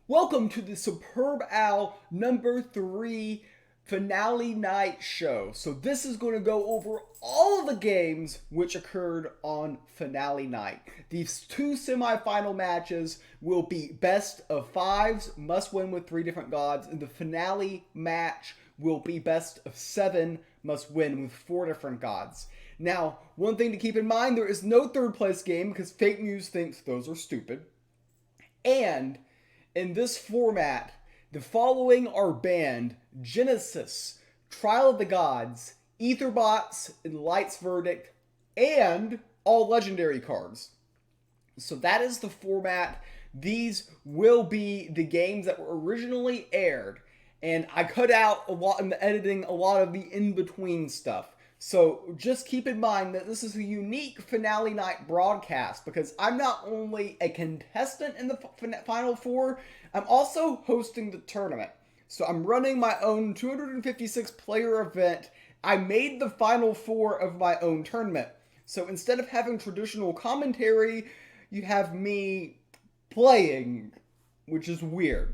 Welcome to the Superb Owl number 3 finale night show. So this is going to go over all of the games which occurred on finale night. These two semifinal matches will be best of fives, must win with three different gods, and the finale match will be best of 7, must win with 4 different gods. Now, one thing to keep in mind, there is no third place game because FakeMews thinks those are stupid. And in this format, the following are banned: Genesis, Trial of the Gods, Etherbots, and Light's Verdict, and all legendary cards. So that is the format. These will be the games that were originally aired, and I cut out a lot in the editing, a lot of the in-between stuff. So just keep in mind that this is a unique finale night broadcast because I'm not only a contestant in the Final Four, I'm also hosting the tournament. So I'm running my own 256 player event. I made the Final Four of my own tournament. So instead of having traditional commentary, you have me playing, which is weird.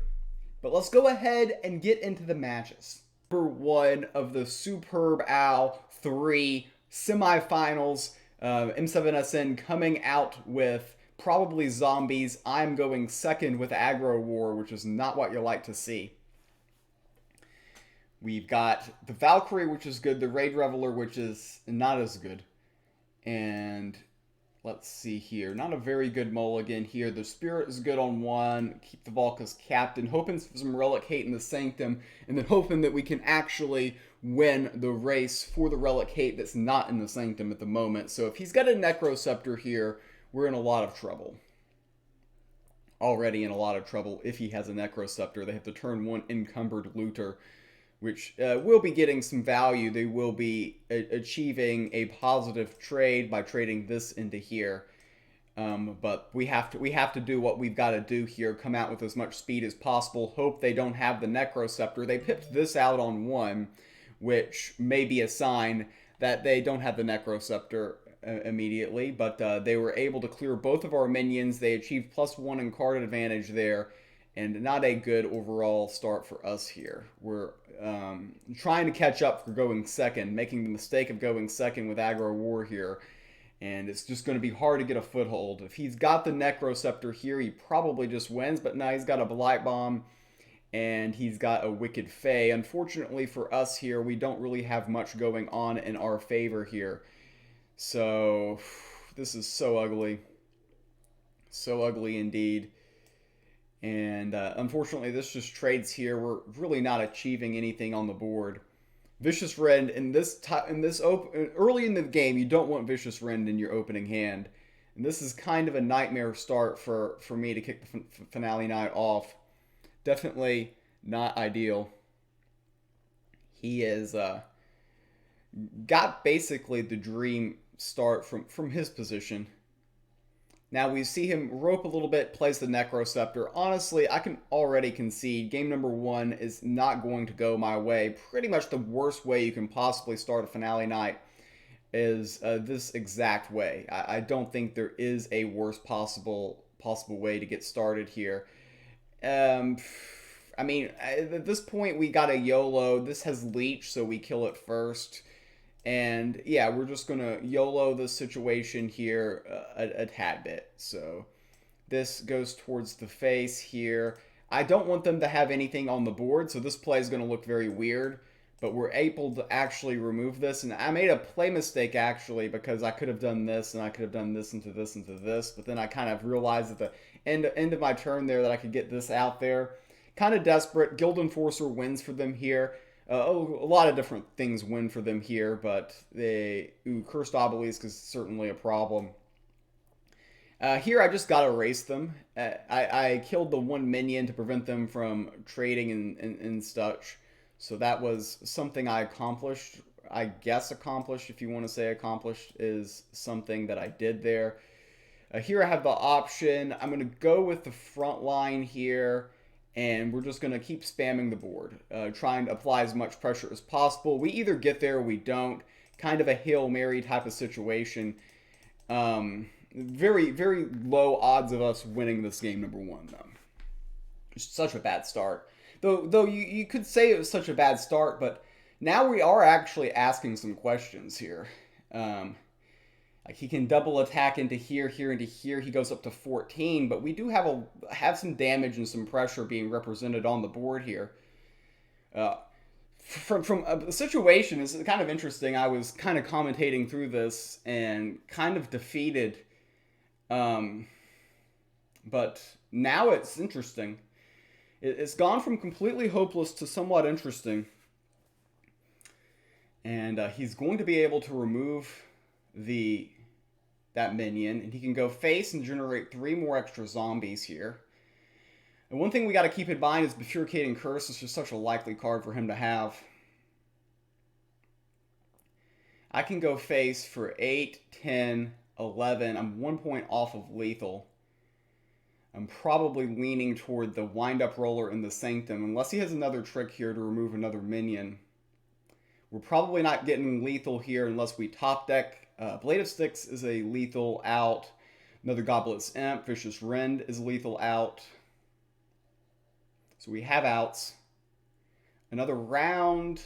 But let's go ahead and get into the matches. Number 1 of the Superb Owl 3 semifinals. M7SN coming out with probably zombies. I'm going second with Aggro War, which is not what you like to see. We've got the Valkyrie, which is good, the Raid Reveler, which is not as good. And let's see here. Not a very good mulligan here. The Spirit is good on 1. Keep the Valka's captain. Hoping for some Relic Hate in the Sanctum. And then hoping that we can actually win the race for the Relic Hate that's not in the Sanctum at the moment. So if he's got a Necroscepter here, we're in a lot of trouble. Already in a lot of trouble if he has a Necroscepter. They have to turn 1 Encumbered Looter, which will be getting some value. They will be achieving a positive trade by trading this into here. But we have to do what we've got to do here. Come out with as much speed as possible. Hope they don't have the Necroscepter. They pipped this out on 1, which may be a sign that they don't have the Necroscepter immediately. But they were able to clear both of our minions. They achieved +1 in card advantage there. And not a good overall start for us here. We're trying to catch up for going second, making the mistake of going second with Aggro War here. And it's just going to be hard to get a foothold. If he's got the Necroscepter here, he probably just wins. But now he's got a Blight Bomb, and he's got a Wicked Fae. Unfortunately for us here, we don't really have much going on in our favor here. So, this is so ugly. So ugly indeed. And unfortunately, this just trades here. We're really not achieving anything on the board. Vicious Rend early in the game, you don't want Vicious Rend in your opening hand. And this is kind of a nightmare start for me to kick the finale night off. Definitely not ideal. He has got basically the dream start from his position. Now we see him rope a little bit, plays the Necroscepter. Honestly, I can already concede game number 1 is not going to go my way. Pretty much the worst way you can possibly start a finale night is this exact way. I don't think there is a worse possible way to get started here. I mean, at this point we got a YOLO. This has Leech, so we kill it first. And yeah, we're just going to YOLO the situation here a tad bit. So this goes towards the face here. I don't want them to have anything on the board, so this play is going to look very weird. But we're able to actually remove this. And I made a play mistake, actually, because I could have done this, and I could have done this into this into this. But then I kind of realized at the end of my turn there that I could get this out there. Kind of desperate. Guild Enforcer wins for them here. A lot of different things win for them here, but Cursed Obelisk is certainly a problem. Here I just got to erase them. I killed the 1 minion to prevent them from trading and such. So that was something I accomplished. I guess accomplished, if you want to say accomplished, is something that I did there. Here I have the option. I'm going to go with the front line here. And we're just going to keep spamming the board, trying to apply as much pressure as possible. We either get there or we don't. Kind of a Hail Mary type of situation. Very, very low odds of us winning this game number 1, though. Such a bad start. Though you could say it was such a bad start, but now we are actually asking some questions here. Um, like he can double attack into here, here, into here. He goes up to 14, but we do have some damage and some pressure being represented on the board here. Uh, from a situation is kind of interesting. I was kind of commentating through this and kind of defeated, um, but now it's interesting. It's gone from completely hopeless to somewhat interesting, and he's going to be able to remove the that minion, and he can go face and generate 3 more extra zombies here. And one thing we got to keep in mind is Bifurcating Curse is just such a likely card for him to have. I can go face for 8, 10, 11. I'm 1 point off of lethal. I'm probably leaning toward the wind-up roller in the Sanctum, unless he has another trick here to remove another minion. We're probably not getting lethal here unless we top deck. Blade of Sticks is a lethal out. Another Goblet's Imp. Vicious Rend is lethal out. So we have outs. Another round.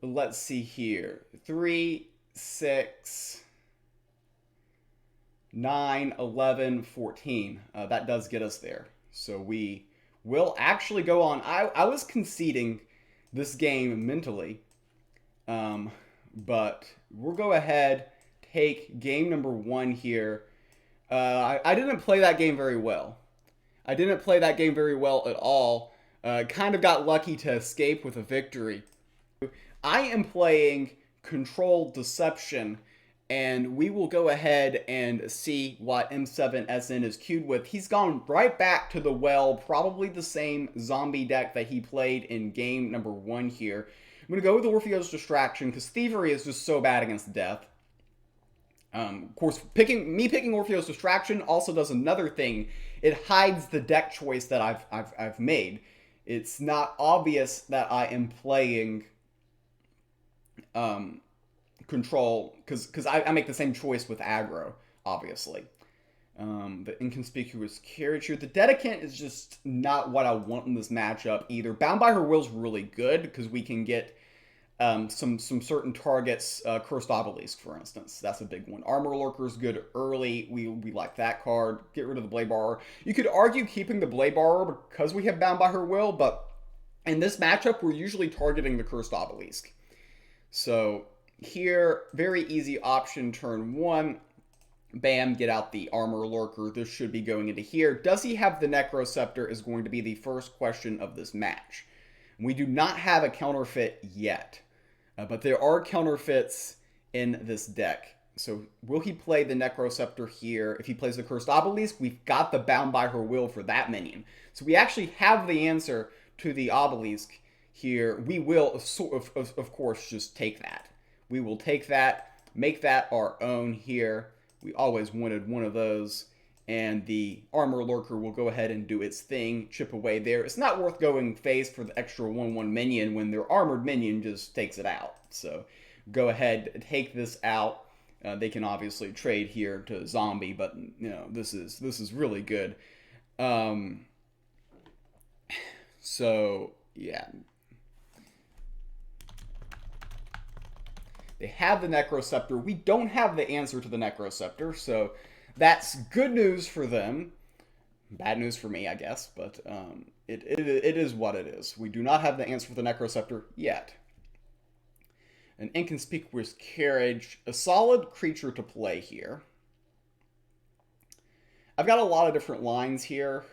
Let's see here. 3, 6, 9, 11, 14. That does get us there. So we will actually go on. I was conceding this game mentally. But we'll go ahead, take game number 1 here. I didn't play that game very well. I didn't play that game very well at all. Kind of got lucky to escape with a victory. I am playing Controlled Deception, and we will go ahead and see what M7SN is queued with. He's gone right back to the well, probably the same zombie deck that he played in game number 1 here. I'm going to go with Orpheo's Distraction because Thievery is just so bad against death. Of course, picking Orpheo's Distraction also does another thing. It hides the deck choice that I've made. It's not obvious that I am playing Control because I make the same choice with aggro, obviously. The Inconspicuous Carriage here. The Dedicant is just not what I want in this matchup either. Bound by Her Will is really good because we can get some certain targets. Cursed Obelisk, for instance. That's a big one. Armor Lurker is good early. We like that card. Get rid of the Blade Borrower. You could argue keeping the Blade Borrower because we have Bound by Her Will, but in this matchup, we're usually targeting the Cursed Obelisk. So here, very easy option turn 1. Bam, get out the Armor Lurker. This should be going into here. Does he have the Necroceptor is going to be the first question of this match. We do not have a counterfeit yet, but there are counterfeits in this deck. So will he play the Necroceptor here? If he plays the Cursed Obelisk, we've got the Bound by Her Will for that minion. So we actually have the answer to the Obelisk here. We will, of course, just take that. We will take that, make that our own here. We always wanted one of those. And the Armor Lurker will go ahead and do its thing, chip away there. It's not worth going face for the extra 1/1 minion when their armored minion just takes it out. So go ahead, take this out. They can obviously trade here to zombie, but you know this is really good. So yeah. They have the Necroceptor. We don't have the answer to the Necroceptor, so that's good news for them. Bad news for me, I guess, but it is what it is. We do not have the answer for the Necroceptor yet. An Inconspicuous Carriage, a solid creature to play here. I've got a lot of different lines here.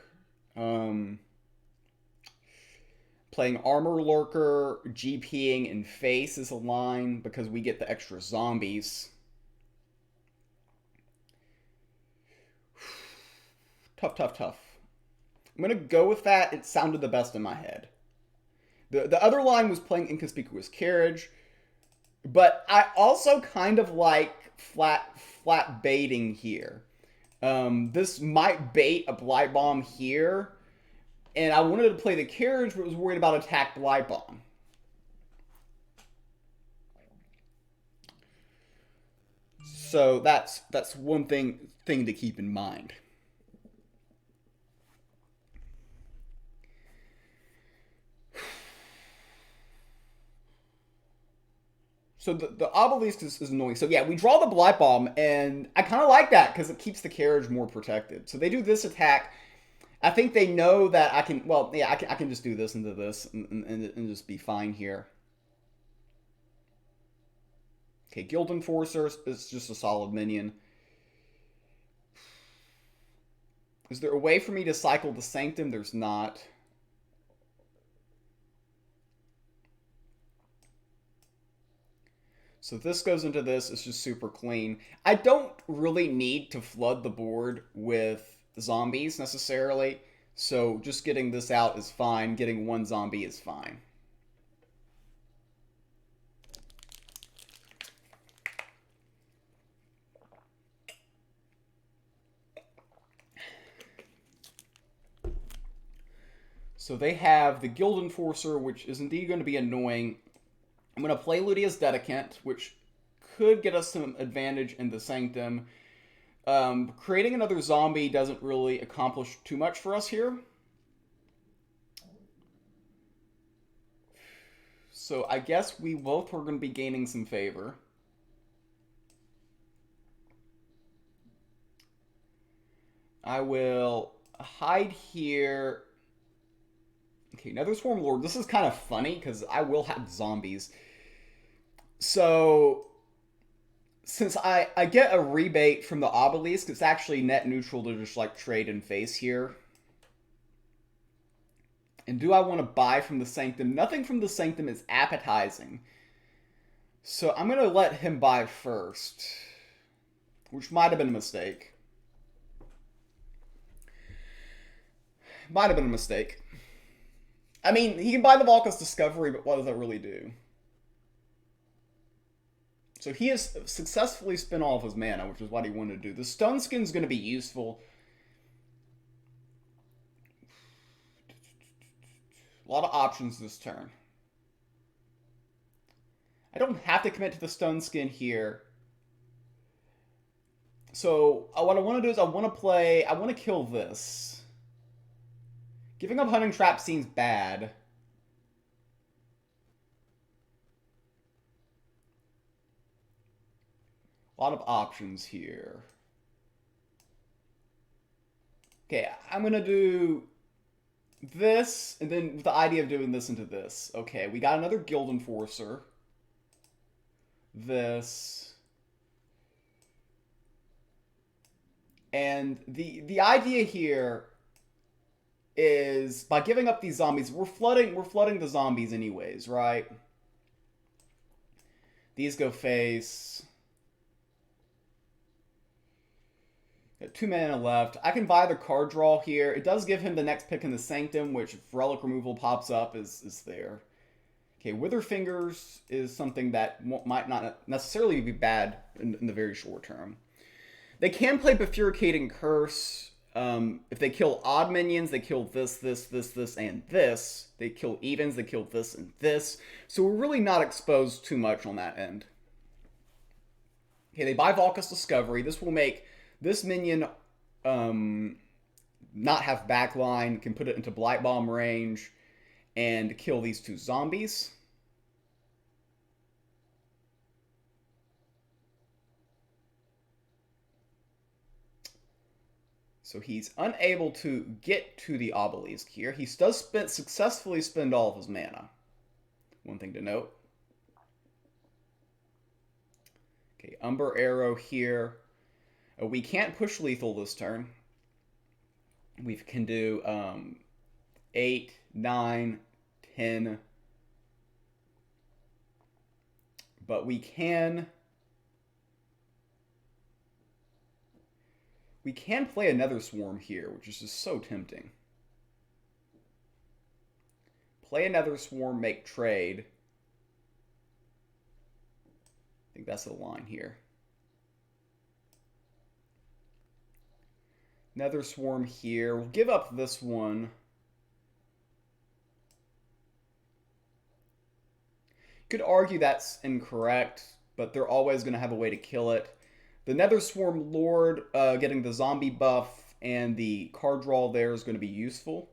Playing Armor Lurker, GPing, and Face is a line because we get the extra zombies. Tough. I'm going to go with that. It sounded the best in my head. The other line was playing Inconspicuous Carriage, but I also kind of like flat baiting here. This might bait a Blight Bomb here, and I wanted to play the Carriage, but was worried about attack Blight Bomb. So that's one thing to keep in mind. So the obelisk is annoying. So yeah, we draw the blight bomb, and I kind of like that because it keeps the carriage more protected. So they do this attack. I think they know that I can. Well, yeah, I can just do this into this and just be fine here. Okay, Guild Enforcer is just a solid minion. Is there a way for me to cycle the Sanctum? There's not. So this goes into this. It's just super clean. I don't really need to flood the board with zombies necessarily. So just getting this out is fine. Getting one zombie is fine. So they have the Guild Enforcer, which is indeed going to be annoying. I'm going to play Ludia's Dedicant, which could get us some advantage in the Sanctum. Creating another zombie doesn't really accomplish too much for us here. So I guess we both are going to be gaining some favor. I will hide here. Okay, Nether Swarm Lord. This is kind of funny because I will have zombies. So, since I get a rebate from the obelisk, it's actually net neutral to just like trade and face here. And do I want to buy from the Sanctum? Nothing from the Sanctum is appetizing. So I'm going to let him buy first. Which might have been a mistake. Might have been a mistake. I mean, he can buy the Valka's Discovery, but what does that really do? So he has successfully spent all of his mana, which is what he wanted to do. The Stone Skin is going to be useful. A lot of options this turn. I don't have to commit to the Stone Skin here. So what I want to do is I want to kill this. Giving up Hunting Trap seems bad. A lot of options here. Okay, I'm going to do this, and then with the idea of doing this into this. Okay, we got another Guild Enforcer. This. And the idea here is by giving up these zombies, we're flooding the zombies anyways, right? These go face. Got 2 mana left. I can buy the card draw here. It does give him the next pick in the Sanctum, which if relic removal pops up is there. Okay, Wither Fingers is something that might not necessarily be bad in the very short term. They can play Bifurcating Curse. If they kill odd minions, they kill this, and this. They kill evens, they kill this and this. So we're really not exposed too much on that end. Okay, they buy Valka's Discovery. This will make this minion not have backline, can put it into Blight Bomb range, and kill these 2 zombies. So he's unable to get to the obelisk here. He does successfully spend all of his mana. One thing to note. Okay, Umber Arrow here. We can't push lethal this turn. We can do 8, 9, 10. But we can play another Swarm here, which is just so tempting. Play another Swarm, make trade. I think that's the line here. Another Swarm here. We'll give up this one. Could argue that's incorrect, but they're always going to have a way to kill it. The Nether Swarm Lord getting the zombie buff and the card draw there is going to be useful.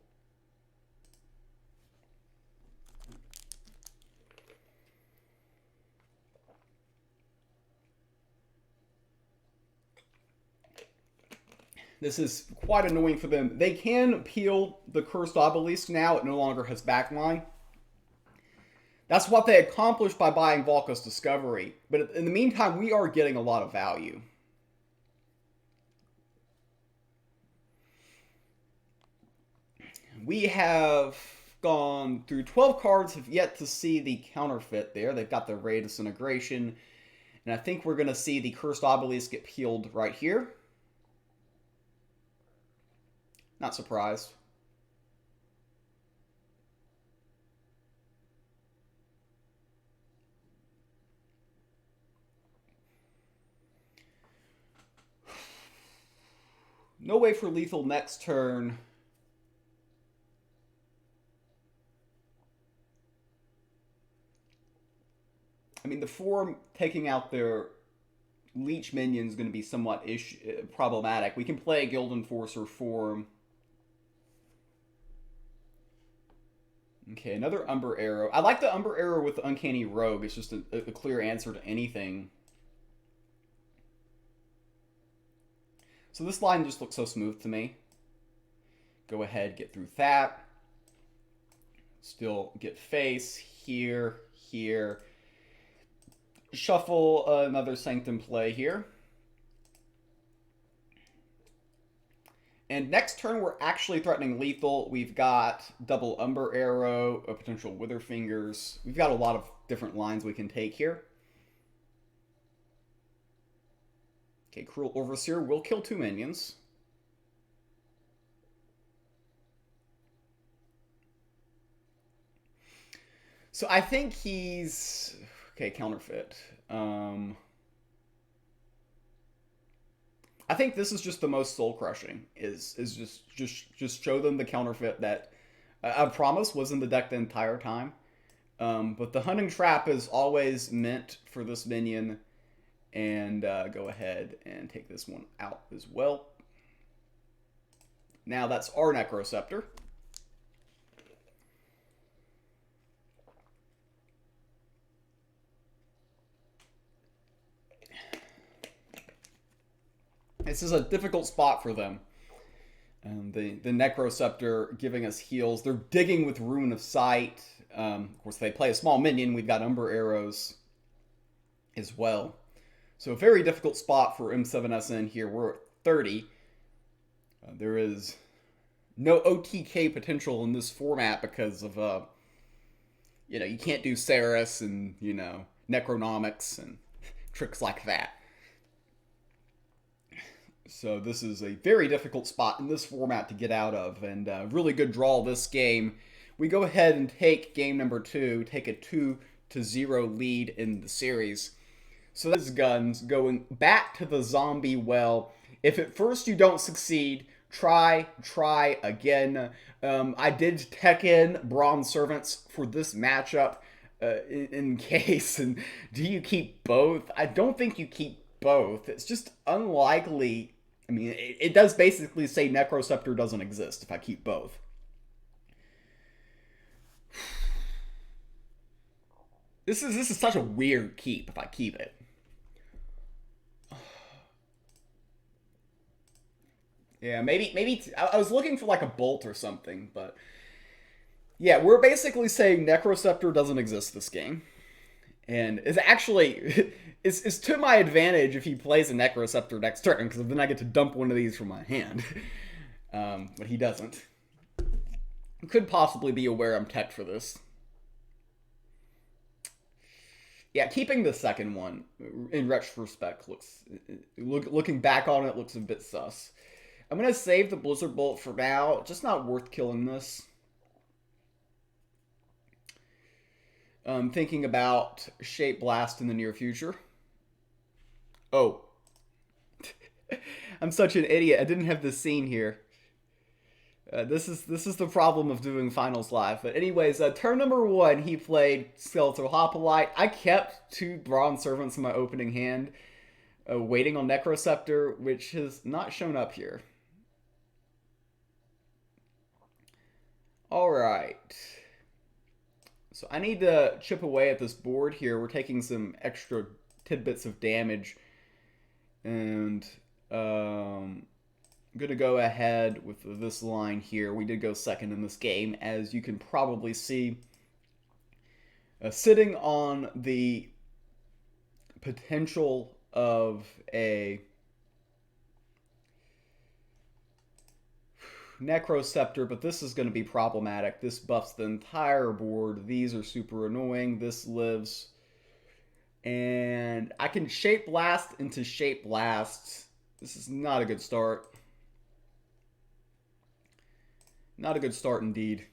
This is quite annoying for them. They can peel the Cursed Obelisk now. It no longer has backline. That's what they accomplished by buying Volka's Discovery. But in the meantime, we are getting a lot of value. We have gone through 12 cards, have yet to see the counterfeit there. They've got the Ray Disintegration. And I think we're going to see the Cursed Obelisk get peeled right here. Not surprised. No way for lethal next turn. I mean, the form taking out their Leech minion is going to be somewhat problematic. We can play a Guild Enforcer form. Okay, another Umber Arrow. I like the Umber Arrow with the Uncanny Rogue. It's just a clear answer to anything. So this line just looks so smooth to me. Go ahead, get through that. Still get face here, here. Shuffle another Sanctum play here. And next turn, we're actually threatening lethal. We've got double Umber Arrow, a potential Wither Fingers. We've got a lot of different lines we can take here. Okay, Cruel Overseer will kill 2 minions. So I think he's... Okay, counterfeit. I think this is just the most soul crushing. Is just show them the counterfeit that I promise was in the deck the entire time. But the Hunting Trap is always meant for this minion, and go ahead and take this one out as well. Now that's our Necroceptor. This is a difficult spot for them. The Necroceptor giving us heals. They're digging with Ruin of Sight. Of course, they play a small minion. We've got Umber Arrows as well. So a very difficult spot for M7SN here. We're at 30. There is no OTK potential in this format because of, you can't do Ceres and, Necronomics and tricks like that. So this is a very difficult spot in this format to get out of, and really good draw this game. We go ahead and take game number 2, take a 2-0 lead in the series. So this is Guns going back to the zombie well. If at first you don't succeed, try again. I did tech in Bronze Servants for this matchup in case. And do you keep both? I don't think you keep both. It's just unlikely. I mean, it does basically say Necroceptor doesn't exist if I keep both. This is such a weird keep if I keep it. Yeah, maybe I was looking for like a bolt or something, but yeah, we're basically saying Necroceptor doesn't exist this game. And it's actually, it's to my advantage if he plays a Necroceptor next turn, because then I get to dump one of these from my hand. But he doesn't. Could possibly be aware I'm teched for this. Yeah, keeping the second one, in retrospect, looking back on it, looks a bit sus. I'm going to save the Blizzard Bolt for now. Just not worth killing this. Thinking about Shape Blast in the near future. Oh. I'm such an idiot. I didn't have this scene here. This is the problem of doing finals live. But anyways, turn number 1, he played Skeletal Hoplite. I kept 2 Bronze Servants in my opening hand, waiting on Necroceptor, which has not shown up here. Alright. So I need to chip away at this board here. We're taking some extra tidbits of damage. And I'm going to go ahead with this line here. We did go second in this game, as you can probably see. Sitting on the potential of a Necroscepter, but this is going to be problematic. This buffs the entire board. These are super annoying. This lives. And I can Shape Blast into Shape Blast. This is not a good start. Not a good start indeed.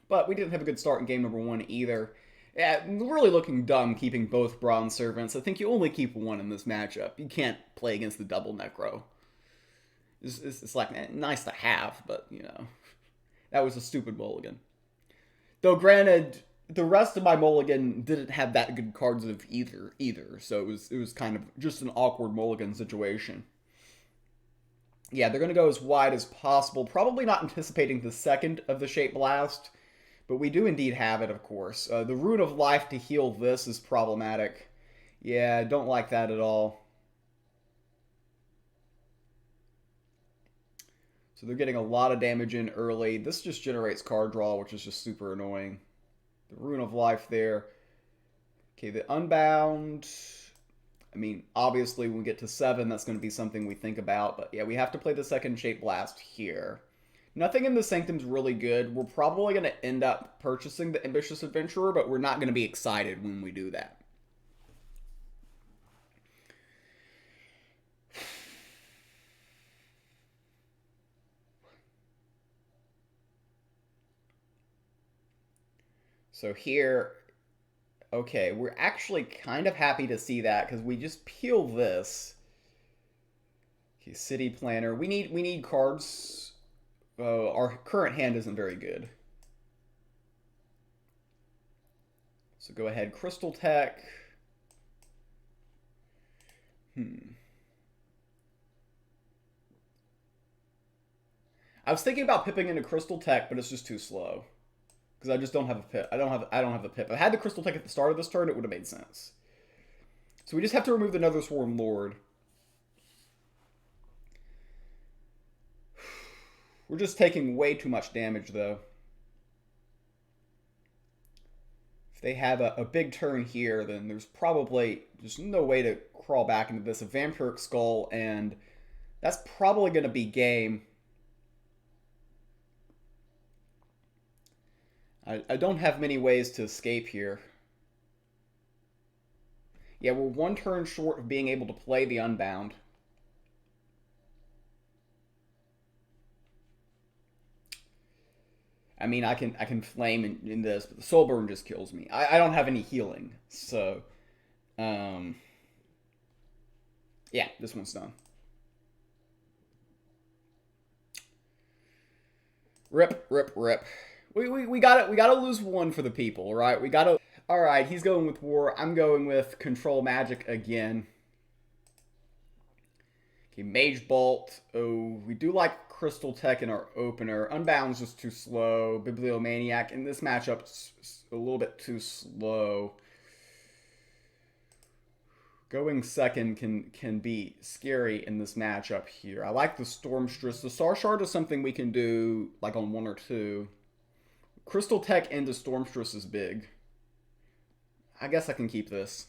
But we didn't have a good start in game number 1 either. Yeah, really looking dumb keeping both Bronze Servants. I think you only keep one in this matchup. You can't play against the double Necro. It's like nice to have, but you know, that was a stupid mulligan. Though granted, the rest of my mulligan didn't have that good cards of either, so it was kind of just an awkward mulligan situation. Yeah, they're gonna go as wide as possible, probably not anticipating the second of the Shape Blast, but we do indeed have it, of course. The Rune of Life to heal this is problematic. Yeah, don't like that at all. So they're getting a lot of damage in early. This just generates card draw, which is just super annoying. The Rune of Life there. Okay, the Unbound. I mean, obviously when we get to 7, that's going to be something we think about. But yeah, we have to play the second Shape Blast here. Nothing in the Sanctum's really good. We're probably going to end up purchasing the Ambitious Adventurer, but we're not going to be excited when we do that. So here, okay, we're actually kind of happy to see that because we just peel this. Okay, City Planner. We need cards. Our current hand isn't very good. So go ahead, Crystal Tech. I was thinking about pipping into Crystal Tech, but it's just too slow. Because I just don't have a pip. I don't have the pip. If I had the Crystal Tech at the start of this turn, it would have made sense. So we just have to remove the Nether Swarm Lord. We're just taking way too much damage, though. If they have a big turn here, then there's probably just no way to crawl back into this. A Vampiric Skull, and that's probably going to be game. I don't have many ways to escape here. Yeah, we're one turn short of being able to play the Unbound. I mean, I can flame in this, but the Soul Burn just kills me. I don't have any healing, so yeah, this one's done. Rip, rip, rip. We gotta lose one for the people, right? We gotta. All right, he's going with War. I'm going with Control Magic again. Okay, Mage Bolt. Oh, we do like Crystal Tech in our opener. Unbound's just too slow. Bibliomaniac in this matchup's a little bit too slow. Going second can be scary in this matchup here. I like the Stormstress. The Star Shard is something we can do like on 1 or 2. Crystal Tech into Stormstress is big. I guess I can keep this.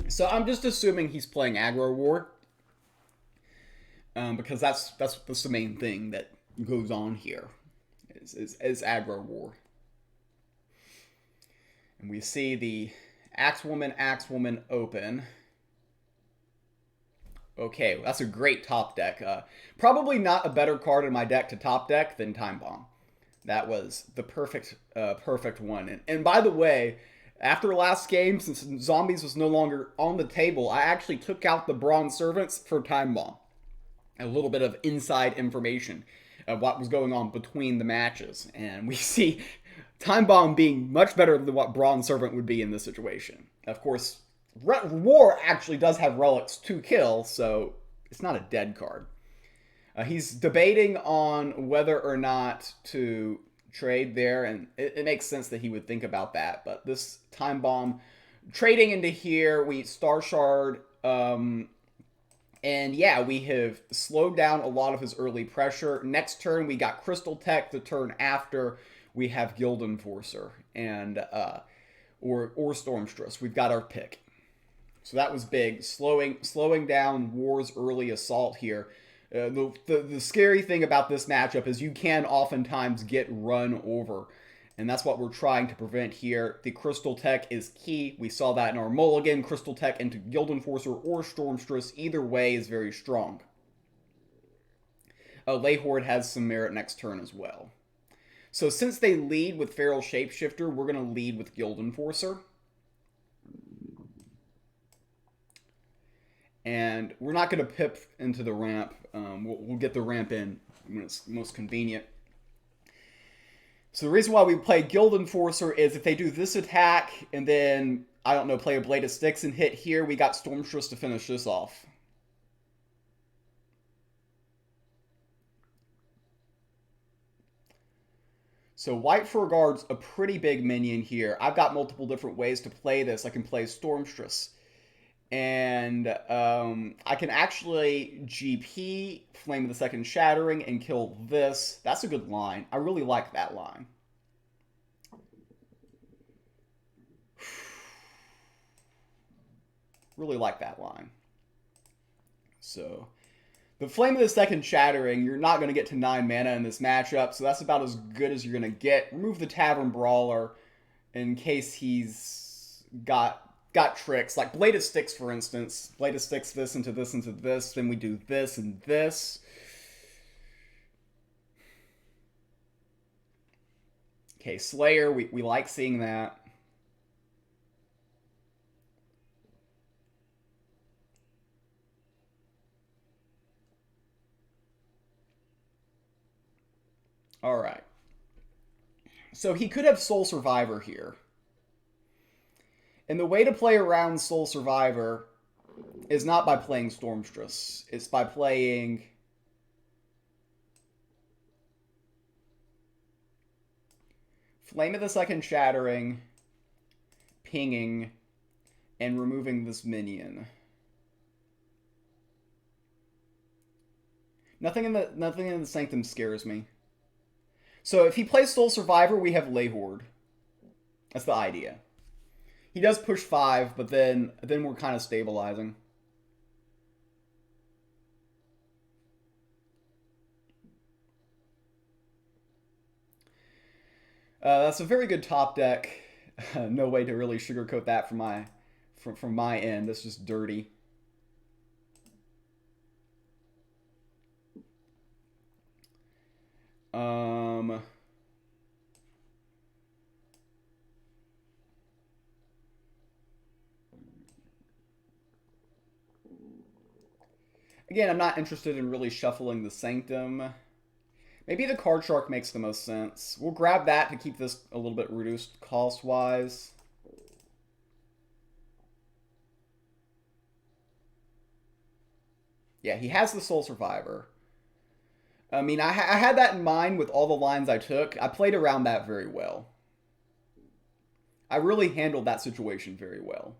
So I'm just assuming he's playing Aggro War. Because that's the main thing that goes on here. Is Aggro War. And we see the Axewoman open. Okay, that's a great top deck. Probably not a better card in my deck to top deck than Time Bomb. That was the perfect one. And by the way, after last game, since Zombies was no longer on the table, I actually took out the Bronze Servants for Time Bomb. A little bit of inside information of what was going on between the matches. And we see Time Bomb being much better than what Bronze Servant would be in this situation. Of course, War actually does have relics to kill, so it's not a dead card. He's debating on whether or not to trade there, and it makes sense that he would think about that. But this time bomb trading into here, we Star Shard, and yeah, we have slowed down a lot of his early pressure. Next turn, we got Crystal Tech. The turn after, we have Guild Enforcer and or Stormstress. We've got our pick. So that was big, slowing down War's early assault here. The scary thing about this matchup is you can oftentimes get run over. And that's what we're trying to prevent here. The Crystal Tech is key. We saw that in our mulligan. Crystal Tech into Guild Enforcer or Stormstress. Either way is very strong. Leyhorde has some merit next turn as well. So since they lead with Feral Shapeshifter, we're going to lead with Guild Enforcer. And we're not going to pip into the ramp. We'll get the ramp in when it's most convenient. So the reason why we play Guild Enforcer is if they do this attack and then, I don't know, play a Blade of Sticks and hit here, we got Stormstress to finish this off. So White Furguard's a pretty big minion here. I've got multiple different ways to play this. I can play Stormstress. And I can actually GP, Flame of the Second Shattering, and kill this. That's a good line. I really like that line. Really like that line. So, the Flame of the Second Shattering, you're not going to get to 9 mana in this matchup, so that's about as good as you're going to get. Remove the Tavern Brawler in case he's got tricks, like Blade of Sticks, for instance. Blade of Sticks this into this into this, then we do this and this. Okay, Slayer, we like seeing that. Alright. So he could have Soul Survivor here. And the way to play around Soul Survivor is not by playing Stormstress. It's by playing Flame of the Second Shattering, pinging, and removing this minion. Nothing in the Sanctum scares me. So if he plays Soul Survivor, we have Leyhorde. That's the idea. He does push 5, but then we're kind of stabilizing. That's a very good top deck. No way to really sugarcoat that from my end. That's just dirty. Again, I'm not interested in really shuffling the Sanctum. Maybe the Card Shark makes the most sense. We'll grab that to keep this a little bit reduced cost-wise. Yeah, he has the Soul Survivor. I mean, I had that in mind with all the lines I took. I played around that very well. I really handled that situation very well.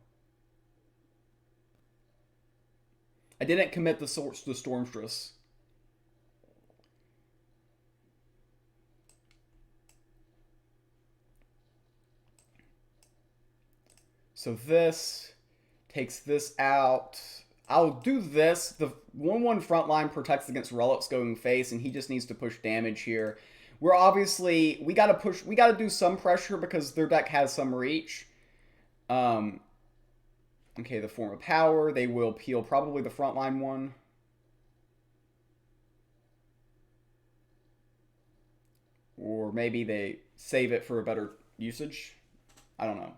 I didn't commit the Stormstress. So this takes this out. I'll do this. The 1/1 frontline protects against relics going face, and he just needs to push damage here. We're obviously, we gotta do some pressure because their deck has some reach. Okay, the Form of Power, they will peel probably the frontline one. Or maybe they save it for a better usage. I don't know.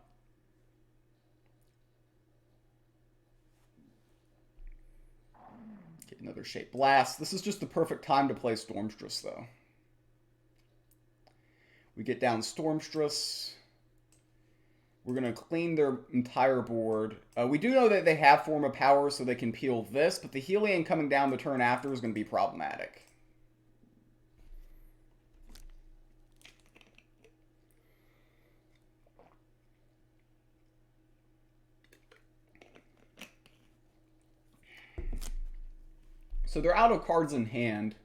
Okay, another Shape Blast. This is just the perfect time to play Stormstress, though. We get down Stormstress. We're going to clean their entire board. We do know that they have Form of Power, so they can peel this, but the Helion coming down the turn after is going to be problematic. So they're out of cards in hand,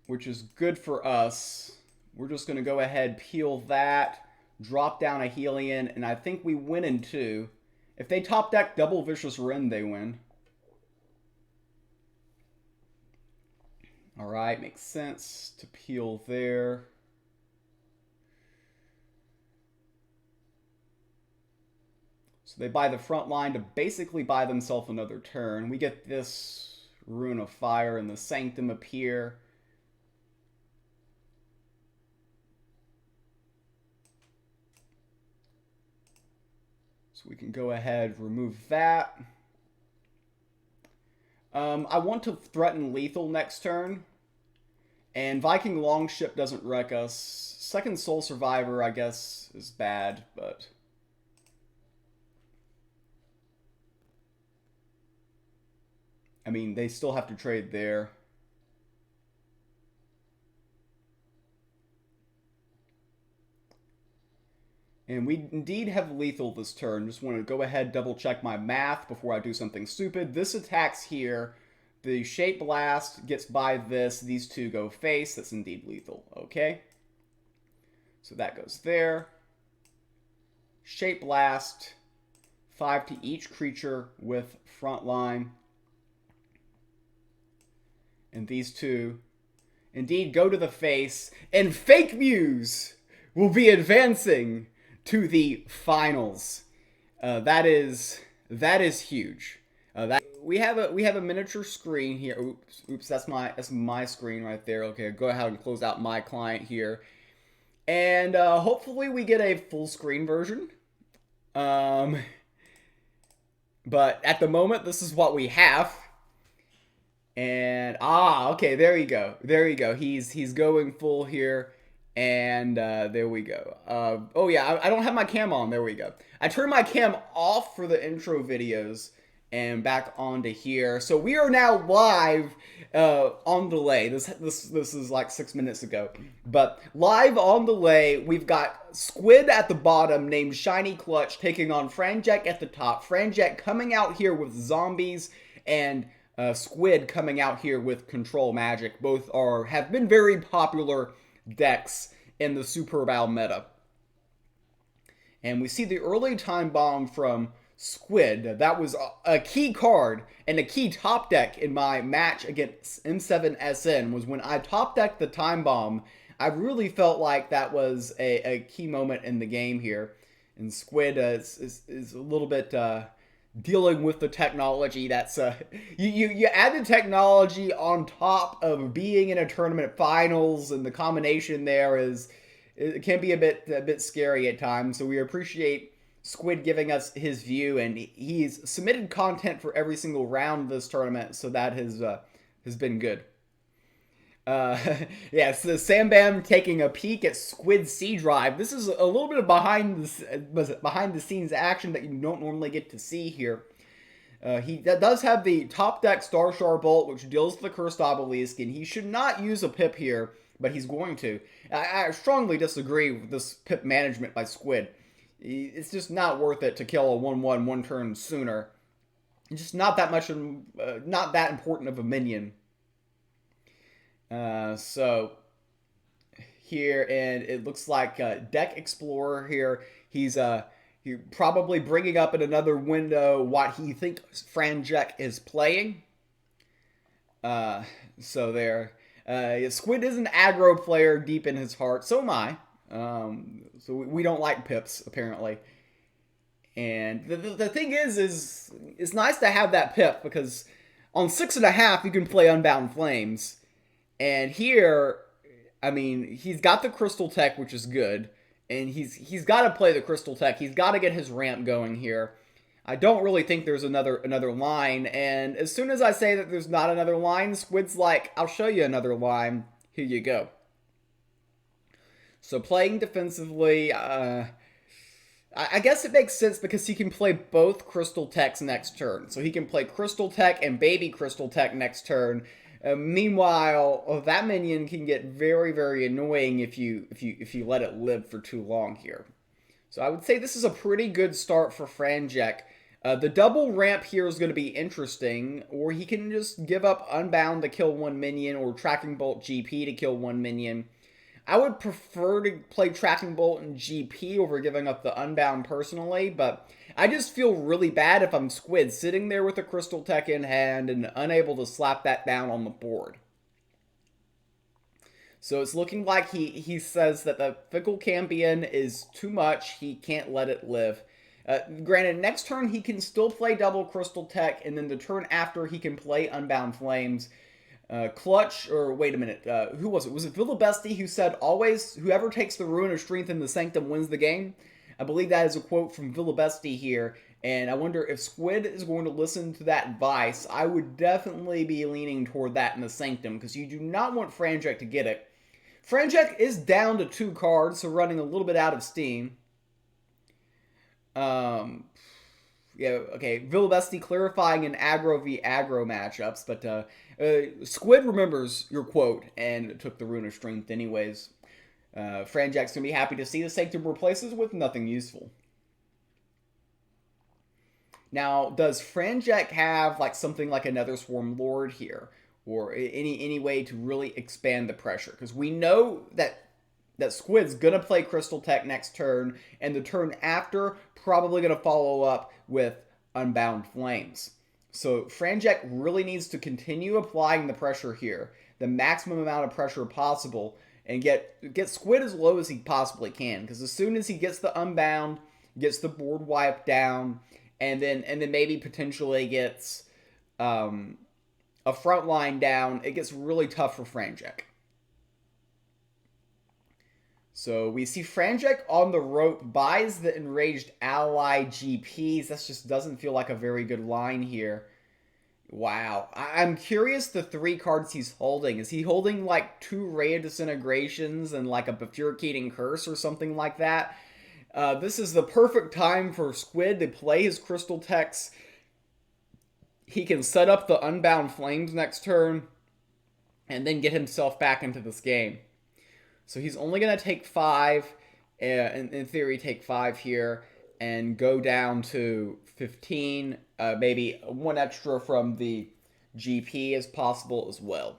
which is good for us. We're just going to go ahead, peel that, drop down a Helion, and I think we win in 2. If they top deck double Vicious Rend, they win. Alright, makes sense to peel there. So they buy the front line to basically buy themselves another turn. We get this Rune of Fire and the Sanctum appear. So we can go ahead, remove that. I want to threaten lethal next turn. And Viking Longship doesn't wreck us. Second Soul Survivor, I guess, is bad, but... I mean, they still have to trade there. And we indeed have lethal this turn. Just want to go ahead, double check my math before I do something stupid. This attacks here. The Shape Blast gets by this. These two go face. That's indeed lethal. Okay. So that goes there. Shape Blast. 5 to each creature with Frontline. And these two indeed go to the face. And FakeMews will be advancing to the finals. That is huge. We have a miniature screen here. Oops, that's my screen right there. Okay, go ahead and close out my client here, and hopefully we get a full screen version. But at the moment, this is what we have. And okay, there you go. He's going full here. And there we go. Oh yeah, I don't have my cam on. There we go. I turned my cam off for the intro videos and back onto here. So we are now live on delay. This is like 6 minutes ago, but live on delay. We've got Squid at the bottom named Shiny Clutch taking on Franjek at the top. Franjek coming out here with zombies and Squid coming out here with Control Magic. Both have been very popular decks in the Superb Owl meta. And we see the early time bomb from Squid. That was a key card and a key top deck in my match against M7SN was when I top decked the time bomb. I really felt like that was a key moment in the game here. And Squid is a little bit dealing with the technology that's you add the technology on top of being in a tournament finals, and the combination there it can be a bit scary at times. So we appreciate Squid giving us his view, and he's submitted content for every single round of this tournament, so that has been good. Yeah, so Sam Bam taking a peek at Squid's C drive. This is a little bit of behind the scenes action that you don't normally get to see here. He does have the top deck Starshar Bolt, which deals the Cursed Obelisk, and he should not use a pip here, but he's going to. I strongly disagree with this pip management by Squid. It's just not worth it to kill a 1/1 one turn sooner. It's just not that much, not that important of a minion. So here, and it looks like Deck Explorer here. He's probably bringing up in another window what he thinks Franjek is playing. So there. Squid is an aggro player deep in his heart. So am I. So we don't like pips, apparently. And the thing is it's nice to have that pip, because on 6.5 you can play Unbound Flames. And here, I mean, he's got the Crystal Tech, which is good. And he's got to play the Crystal Tech. He's got to get his ramp going here. I don't really think there's another line. And as soon as I say that there's not another line, Squid's like, I'll show you another line. Here you go. So playing defensively, I guess it makes sense because he can play both Crystal Techs next turn. So he can play Crystal Tech and Baby Crystal Tech next turn. Meanwhile, that minion can get very, very annoying if you let it live for too long here. So I would say this is a pretty good start for Franjek. The double ramp here is going to be interesting, or he can just give up Unbound to kill one minion, or Tracking Bolt GP to kill one minion. I would prefer to play Tracking Bolt and GP over giving up the Unbound personally, but I just feel really bad if I'm Squid sitting there with a Crystal Tech in hand and unable to slap that down on the board. So it's looking like he says that the Fickle Campion is too much. He can't let it live. Granted, next turn he can still play double Crystal Tech, and then the turn after he can play Unbound Flames. Clutch, or wait a minute, who was it? Was it Villabesti who said, always, whoever takes the Ruin of Strength in the Sanctum wins the game? I believe that is a quote from Villabesti here, and I wonder if Squid is going to listen to that advice. I would definitely be leaning toward that in the Sanctum, because you do not want Franjek to get it. Franjek is down to 2 cards, so running a little bit out of steam. Yeah, okay. Villabesti clarifying in aggro v aggro matchups, but Squid remembers your quote and took the Rune of Strength anyways. Franjak's gonna be happy to see the Sanctum replaces with nothing useful. Now, does Franjak have like something like another Swarm Lord here, or any way to really expand the pressure? Because we know that Squid's gonna play Crystal Tech next turn, and the turn after probably gonna follow up with Unbound Flames. So Franjek really needs to continue applying the pressure here, the maximum amount of pressure possible, and get Squid as low as he possibly can. Because as soon as he gets the Unbound, gets the board wiped down, and then maybe potentially gets a front line down, it gets really tough for Franjek. So we see Franjek on the rope, buys the Enraged Ally GPs. That just doesn't feel like a very good line here. Wow. I'm curious the 3 cards he's holding. Is he holding like 2 Ray of Disintegrations and like a Bifurcating Curse or something like that? This is the perfect time for Squid to play his Crystal Techs. He can set up the Unbound Flames next turn and then get himself back into this game. So he's only going to take 5, in theory take 5 here, and go down to 15, maybe 1 extra from the GP as possible as well.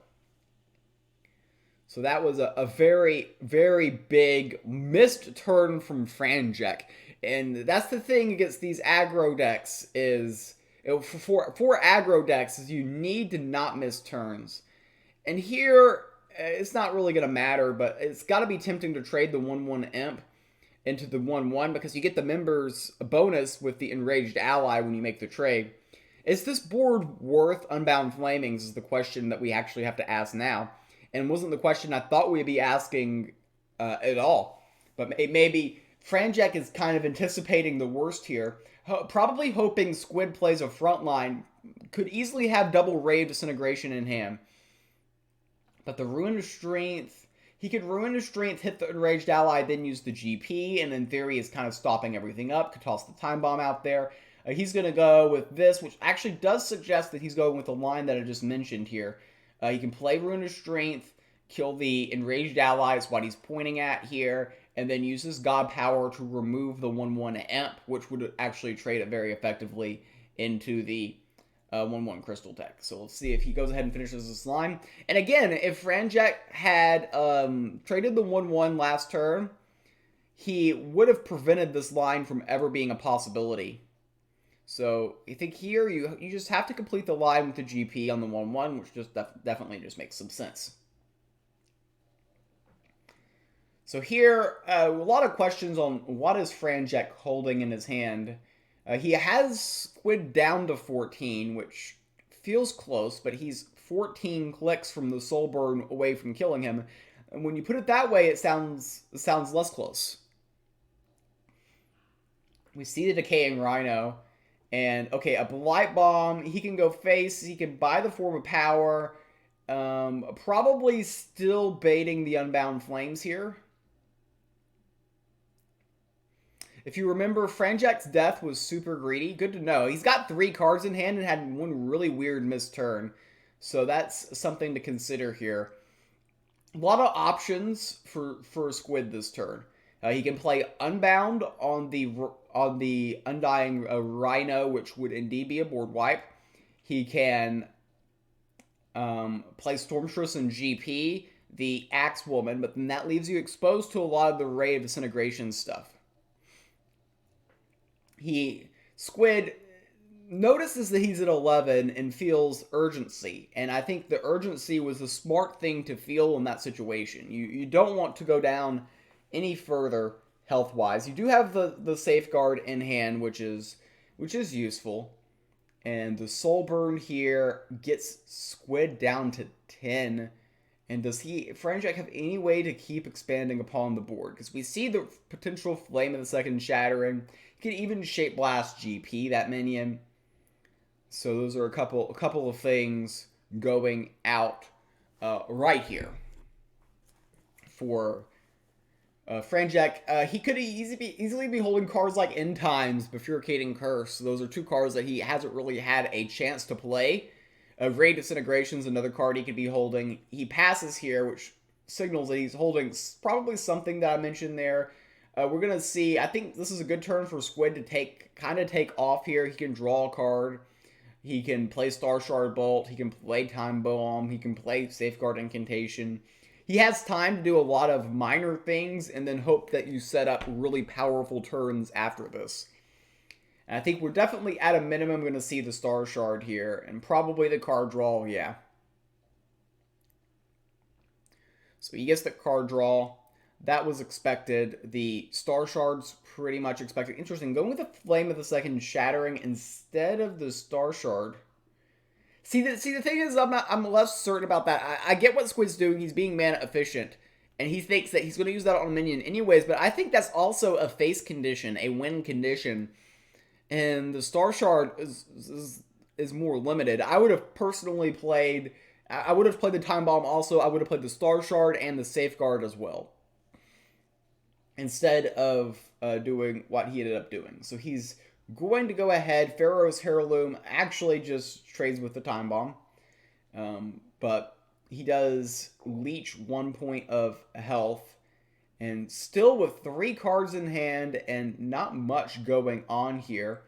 So that was a very, very big missed turn from Franjek. And that's the thing against these aggro decks is, for aggro decks, is you need to not miss turns. And here, it's not really going to matter, but it's got to be tempting to trade the 1/1 Imp into the 1/1 because you get the members bonus with the Enraged Ally when you make the trade. Is this board worth Unbound Flamings is the question that we actually have to ask now. And wasn't the question I thought we'd be asking at all. But maybe Franjek is kind of anticipating the worst here. Probably hoping Squid plays a front line. Could easily have double Ray of Disintegration in hand. But the Ruin of Strength, he could Ruin of Strength, hit the Enraged Ally, then use the GP, and in theory is kind of stopping everything up. Could toss the Time Bomb out there. He's going to go with this, which actually does suggest that he's going with the line that I just mentioned here. He can play Ruin of Strength, kill the Enraged Allies, what he's pointing at here, and then use his God Power to remove the 1/1 Imp, which would actually trade it very effectively into the 1/1 Crystal Tech. So let's see if he goes ahead and finishes this line. And again, if Franjek had traded the 1/1 last turn, he would have prevented this line from ever being a possibility. So I think here you just have to complete the line with the GP on the 1/1, which just definitely just makes some sense. So here, a lot of questions on what is Franjek holding in his hand. He has Squid down to 14, which feels close, but he's 14 clicks from the Soul Burn away from killing him. And when you put it that way, it sounds less close. We see the Decaying Rhino. And, okay, a Blight Bomb. He can go face. He can buy the Form of Power. Probably still baiting the Unbound Flames here. If you remember, Franjak's death was super greedy. Good to know. He's got 3 cards in hand and had one really weird missed turn. So that's something to consider here. A lot of options for Squid this turn. He can play Unbound on the Undying Rhino, which would indeed be a board wipe. He can play Stormstress and GP, the Axe Woman, but then that leaves you exposed to a lot of the Ray of Disintegration stuff. Squid notices that he's at 11 and feels urgency, and I think the urgency was the smart thing to feel in that situation. You don't want to go down any further health-wise. You do have the safeguard in hand, which is useful. And the soul burn here gets Squid down to 10. And does Franjak have any way to keep expanding upon the board? Because we see the potential Flame of the Second Shattering. He can even Shape Blast GP that minion. So those are a couple of things going out right here for Franjak. He could easily be holding cards like End Times, Bifurcating Curse. Those are two cards that he hasn't really had a chance to play. Ray Disintegration is another card he could be holding. He passes here, which signals that he's holding probably something that I mentioned there. We're going to see, I think this is a good turn for Squid to take off here. He can draw a card. He can play Star Shard Bolt. He can play Time Bomb. He can play Safeguard Incantation. He has time to do a lot of minor things and then hope that you set up really powerful turns after this. And I think we're definitely at a minimum going to see the Star Shard here and probably the card draw, yeah. So he gets the card draw. That was expected. The Star Shard's pretty much expected. Interesting, going with the Flame of the Second Shattering instead of the Star Shard. See, the thing is, I'm less certain about that. I get what Squid's doing. He's being mana efficient, and he thinks that he's going to use that on a minion anyways, but I think that's also a face condition, a win condition, and the Star Shard is more limited. I would have personally played... I would have played the Time Bomb also. I would have played the Star Shard and the Safeguard as well, instead of doing what he ended up doing. So he's going to go ahead. Pharaoh's Heirloom actually just trades with the Time Bomb. But he does leech 1 point of health. And still with 3 cards in hand and not much going on here.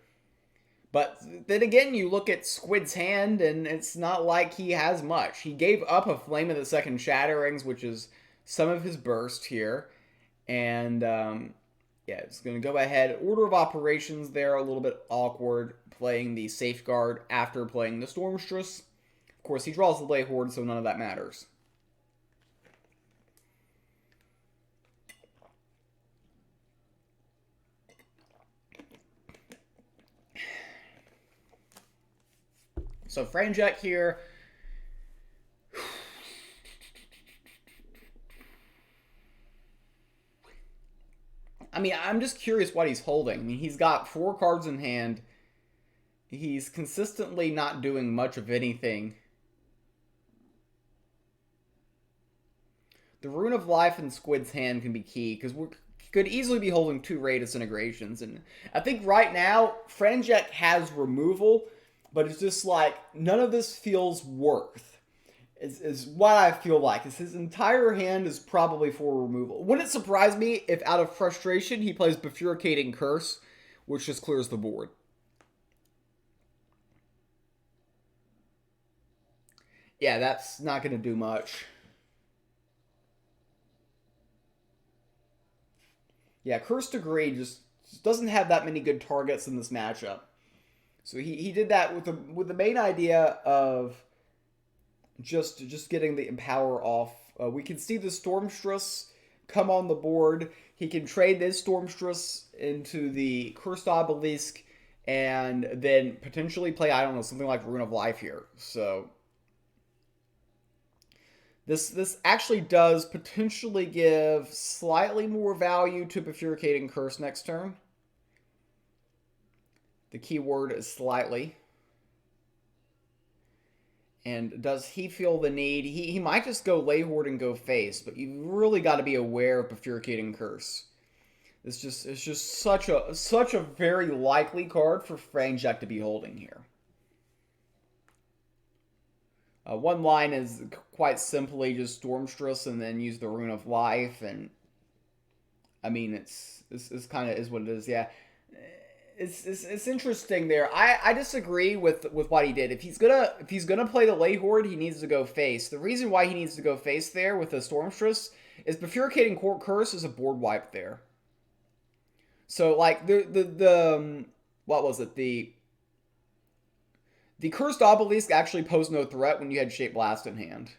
But then again, you look at Squid's hand and it's not like he has much. He gave up a Flame of the Second Shatterings, which is some of his burst here. And yeah, it's going to go ahead. Order of operations there, a little bit awkward, playing the Safeguard after playing the Stormstress. Of course, he draws the Lay Horde, so none of that matters. So Franjak here. I mean, I'm just curious what he's holding. I mean, he's got 4 cards in hand. He's consistently not doing much of anything. The Rune of Life in Squid's hand can be key, because we could easily be holding 2 Ray Disintegrations. And I think right now, Franjak has removal, but it's just like, none of this feels worth. Is what I feel like. Is his entire hand is probably for removal. Wouldn't it surprise me if out of frustration he plays Bifurcating Curse, which just clears the board. Yeah, that's not going to do much. Yeah, Curse Degree just doesn't have that many good targets in this matchup. So he did that with the main idea of just getting the Empower off. We can see the Stormstress come on the board. He can trade this Stormstress into the Cursed Obelisk and then potentially play, I don't know, something like Rune of Life here. So this actually does potentially give slightly more value to Bifurcating Curse next turn. The keyword is slightly. And does he feel the need? He might just go Lay Horde and go face, but you really got to be aware of Bifurcating Curse. It's just such a very likely card for Franjak to be holding here. One line is quite simply just Stormstress and then use the Rune of Life, and I mean, it's kind of is what it is. Yeah, it's interesting there. I disagree with what he did. If he's gonna play the Lay Horde, he needs to go face. The reason why he needs to go face there with the Stormstress is Bifurcating Curse is a board wipe there. So like the what was it the Cursed Obelisk actually posed no threat when you had Shape Blast in hand.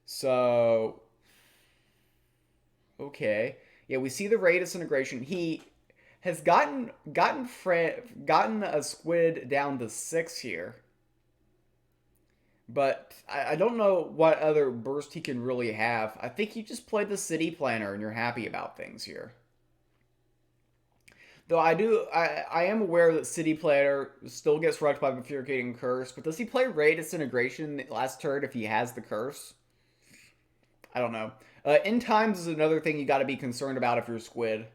So okay. Yeah, we see the Ray Disintegration. He has gotten a squid down to 6 here. But I don't know what other burst he can really have. I think you just play the City Planner and you're happy about things here. Though I am aware that City Planner still gets wrecked by Bifurcating Curse, but does he play Ray Disintegration last turn if he has the Curse? I don't know. End Times is another thing you got to be concerned about if you're Squid.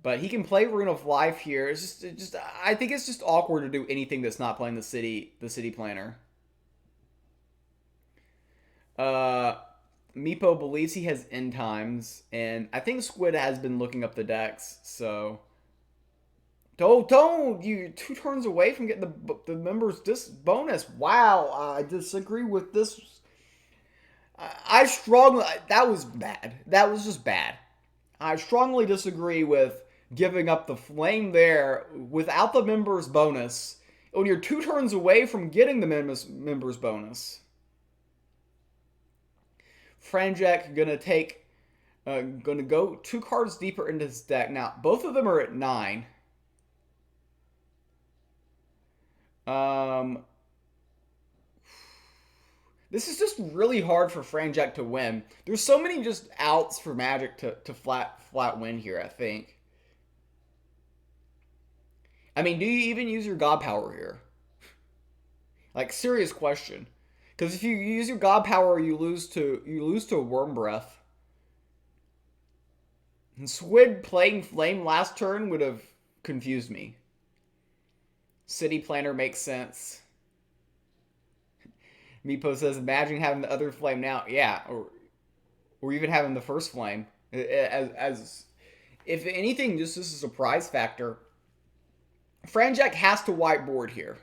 But he can play Rune of Life here. It's just I think it's just awkward to do anything that's not playing the city planner. Meepo believes he has End Times, and I think Squid has been looking up the decks. So don't you 2 turns away from getting the members bonus. Wow, I disagree with this. I strongly that was bad. That was just bad. I strongly disagree with giving up the flame there without the members bonus when you're 2 turns away from getting the members bonus. Franjak gonna go 2 cards deeper into his deck. Now both of them are at 9. This is just really hard for Franjak to win. There's so many just outs for Magic to flat win here, I think. I mean, do you even use your God Power here? Like, serious question. Because if you use your God Power, you lose to Worm Breath. And Squid playing Flame last turn would have confused me. City Planner makes sense. Meepo says, imagine having the other flame now. Yeah, or even having the first flame. As if anything, just as a surprise factor. Franjak has to whiteboard here.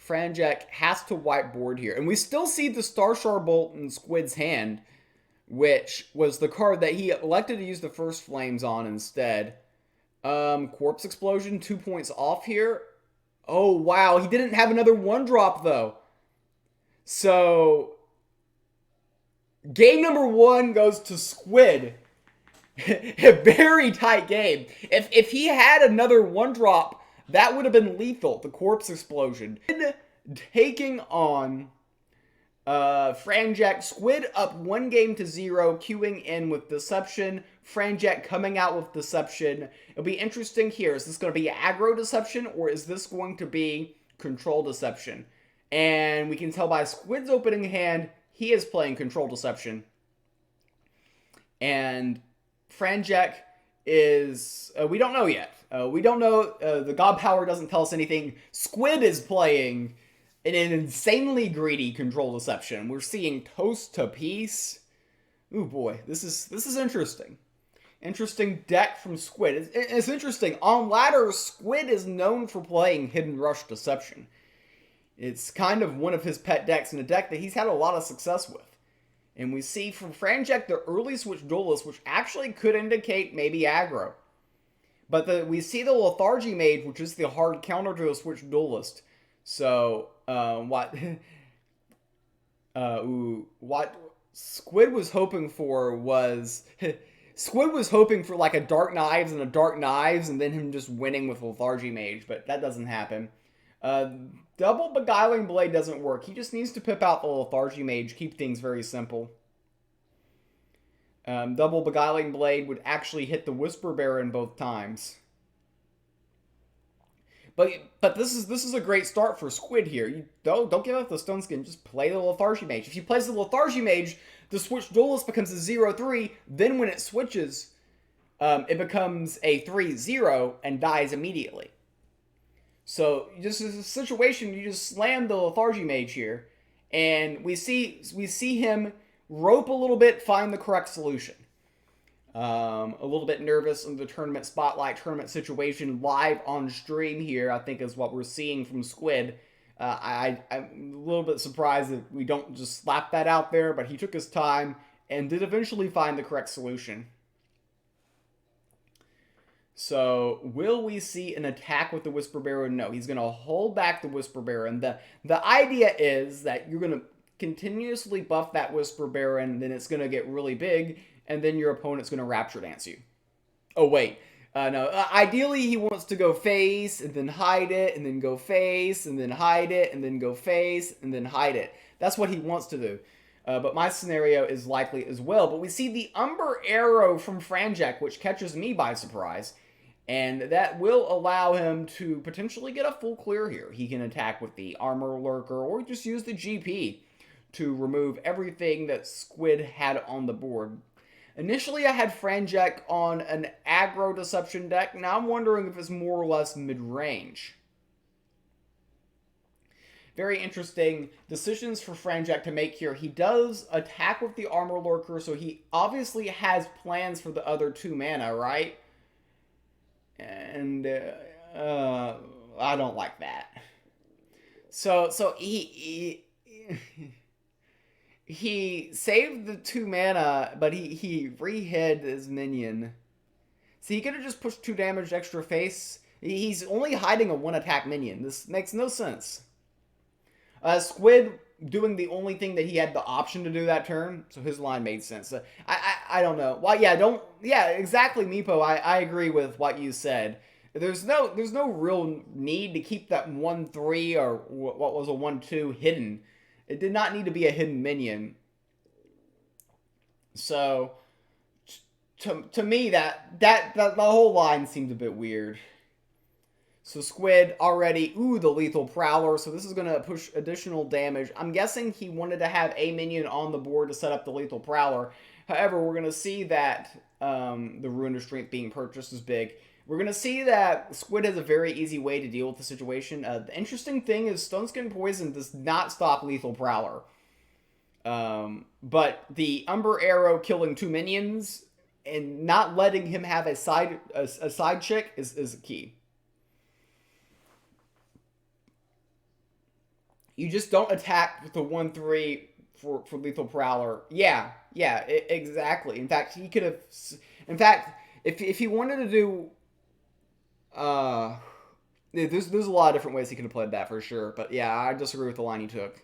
Franjak has to whiteboard here. And we still see the Starshard Bolt in Squid's hand, which was the card that he elected to use the first flames on instead. Corpse Explosion, 2 points off here. Oh, wow. He didn't have another 1-drop, though. So, game number 1 goes to Squid. A very tight game. If he had another 1-drop, that would have been lethal, the Corpse Explosion. Taking on Franjak. Squid up 1 game to 0, queuing in with Deception. Franjak coming out with Deception. It'll be interesting here. Is this going to be aggro Deception, or is this going to be control Deception? And we can tell by Squid's opening hand, he is playing control Deception. And Franjak is... we don't know yet. We don't know. The God Power doesn't tell us anything. Squid is playing an insanely greedy control Deception. We're seeing Toast to Peace. Ooh boy, this is interesting. Interesting deck from Squid. It's interesting. On ladder, Squid is known for playing Hidden Rush Deception. It's kind of one of his pet decks in a deck that he's had a lot of success with. And we see from Franjak the early Switch Duelist, which actually could indicate maybe aggro. But we see the Lethargy Mage, which is the hard counter to a Switch Duelist. So, what Squid was hoping for was... Squid was hoping for like a Dark Knives and a Dark Knives and then him just winning with Lethargy Mage, but that doesn't happen. Double Beguiling Blade doesn't work. He just needs to pip out the Lethargy Mage, keep things very simple. Double Beguiling Blade would actually hit the Whisper Baron both times. But this is a great start for Squid here. You don't give up the Stone Skin, just play the Lethargy Mage. If he plays the Lethargy Mage, the Switch Duelist becomes a 0-3, then when it switches, it becomes a 3-0 and dies immediately. So, just as a situation, you just slam the Lethargy Mage here, and we see him rope a little bit, find the correct solution. A little bit nervous in the tournament spotlight, tournament situation live on stream here, I think is what we're seeing from Squid. I'm a little bit surprised that we don't just slap that out there, but he took his time and did eventually find the correct solution. So, will we see an attack with the Whisper Baron? No, he's going to hold back the Whisper Baron. The idea is that you're going to continuously buff that Whisper Baron, then it's going to get really big, and then your opponent's going to Rapture Dance you. Oh, wait. No, ideally he wants to go face, and then hide it, and then go face, and then hide it, and then go face, and then hide it. That's what he wants to do. But my scenario is likely as well. But we see the Umber Arrow from Franjek, which catches me by surprise. And that will allow him to potentially get a full clear here. He can attack with the Armor Lurker or just use the GP to remove everything that Squid had on the board. Initially, I had Franjek on an aggro deception deck. Now I'm wondering if it's more or less mid-range. Very interesting decisions for Franjek to make here. He does attack with the Armor Lurker, so he obviously has plans for the other 2 mana, right? And I don't like that. So he saved the 2 mana, but he re-hid his minion. See, he could have just pushed 2 damage extra face. He's only hiding a 1 attack minion. This makes no sense. Squid doing the only thing that he had the option to do that turn, so his line made sense. I don't know. Well, yeah, exactly, Meepo. I agree with what you said. There's no real need to keep that 1/3 or what was a 1/2 hidden. It did not need to be a hidden minion. So to me that the whole line seemed a bit weird. So Squid already, the Lethal Prowler, so this is going to push additional damage. I'm guessing he wanted to have a minion on the board to set up the Lethal Prowler. However, we're going to see that the Ruin of Strength being purchased is big. We're going to see that Squid has a very easy way to deal with the situation. The interesting thing is Stoneskin Poison does not stop Lethal Prowler. But the Umber Arrow killing 2 minions and not letting him have a side chick is key. You just don't attack with the 1/3 for Lethal Prowler. Yeah, exactly. In fact, he could have... In fact, if he wanted to do... there's a lot of different ways he could have played that for sure. But yeah, I disagree with the line he took.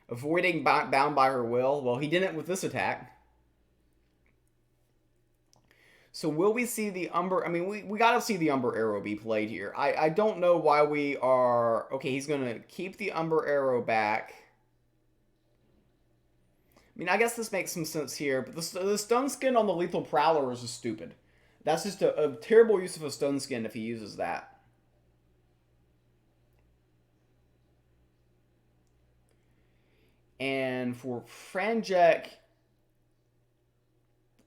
Avoiding Bound by Her Will. Well, he didn't with this attack. So will we see the Umber... I mean, we got to see the Umber Arrow be played here. I don't know why we are... Okay, he's going to keep the Umber Arrow back. I mean, I guess this makes some sense here. But the Stun Skin on the Lethal Prowler is just stupid. That's just a terrible use of a Stun Skin if he uses that. And for Franjek...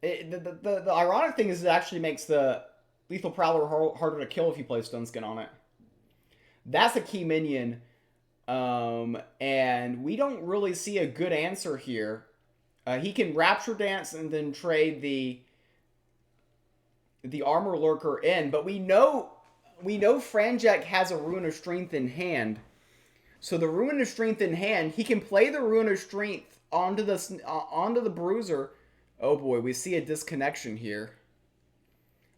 The ironic thing is it actually makes the Lethal Prowler harder to kill if you play Stun Skin on it. That's a key minion. And we don't really see a good answer here. He can Rapture Dance and then trade the Armor Lurker in. But we know Franjek has a Ruin of Strength in hand. So the Ruin of Strength in hand, he can play the Ruin of Strength onto the Bruiser. Oh boy, we see a disconnection here.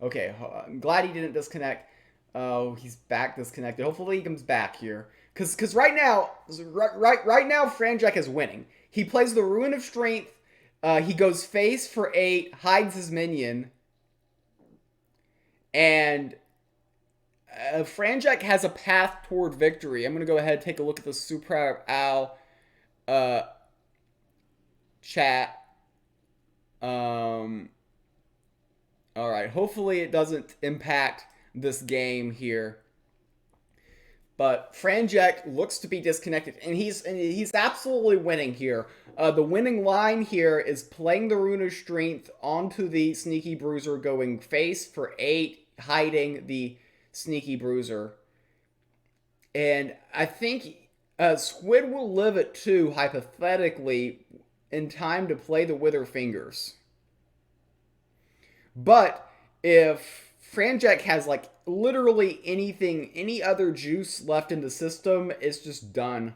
Okay, I'm glad he didn't disconnect. Oh, he's back disconnected. Hopefully he comes back here. Because right now Franjek is winning. He plays the Ruin of Strength. He goes face for 8, hides his minion. And Franjek has a path toward victory. I'm going to go ahead and take a look at the Super Owl chat. Alright, hopefully it doesn't impact this game here. But Franjek looks to be disconnected, and he's absolutely winning here. The winning line here is playing the Rune of Strength onto the Sneaky Bruiser, going face for 8, hiding the Sneaky Bruiser. And I think Squid will live at 2, hypothetically, in time to play the Wither Fingers. But if Franjek has like literally anything, any other juice left in the system, it's just done.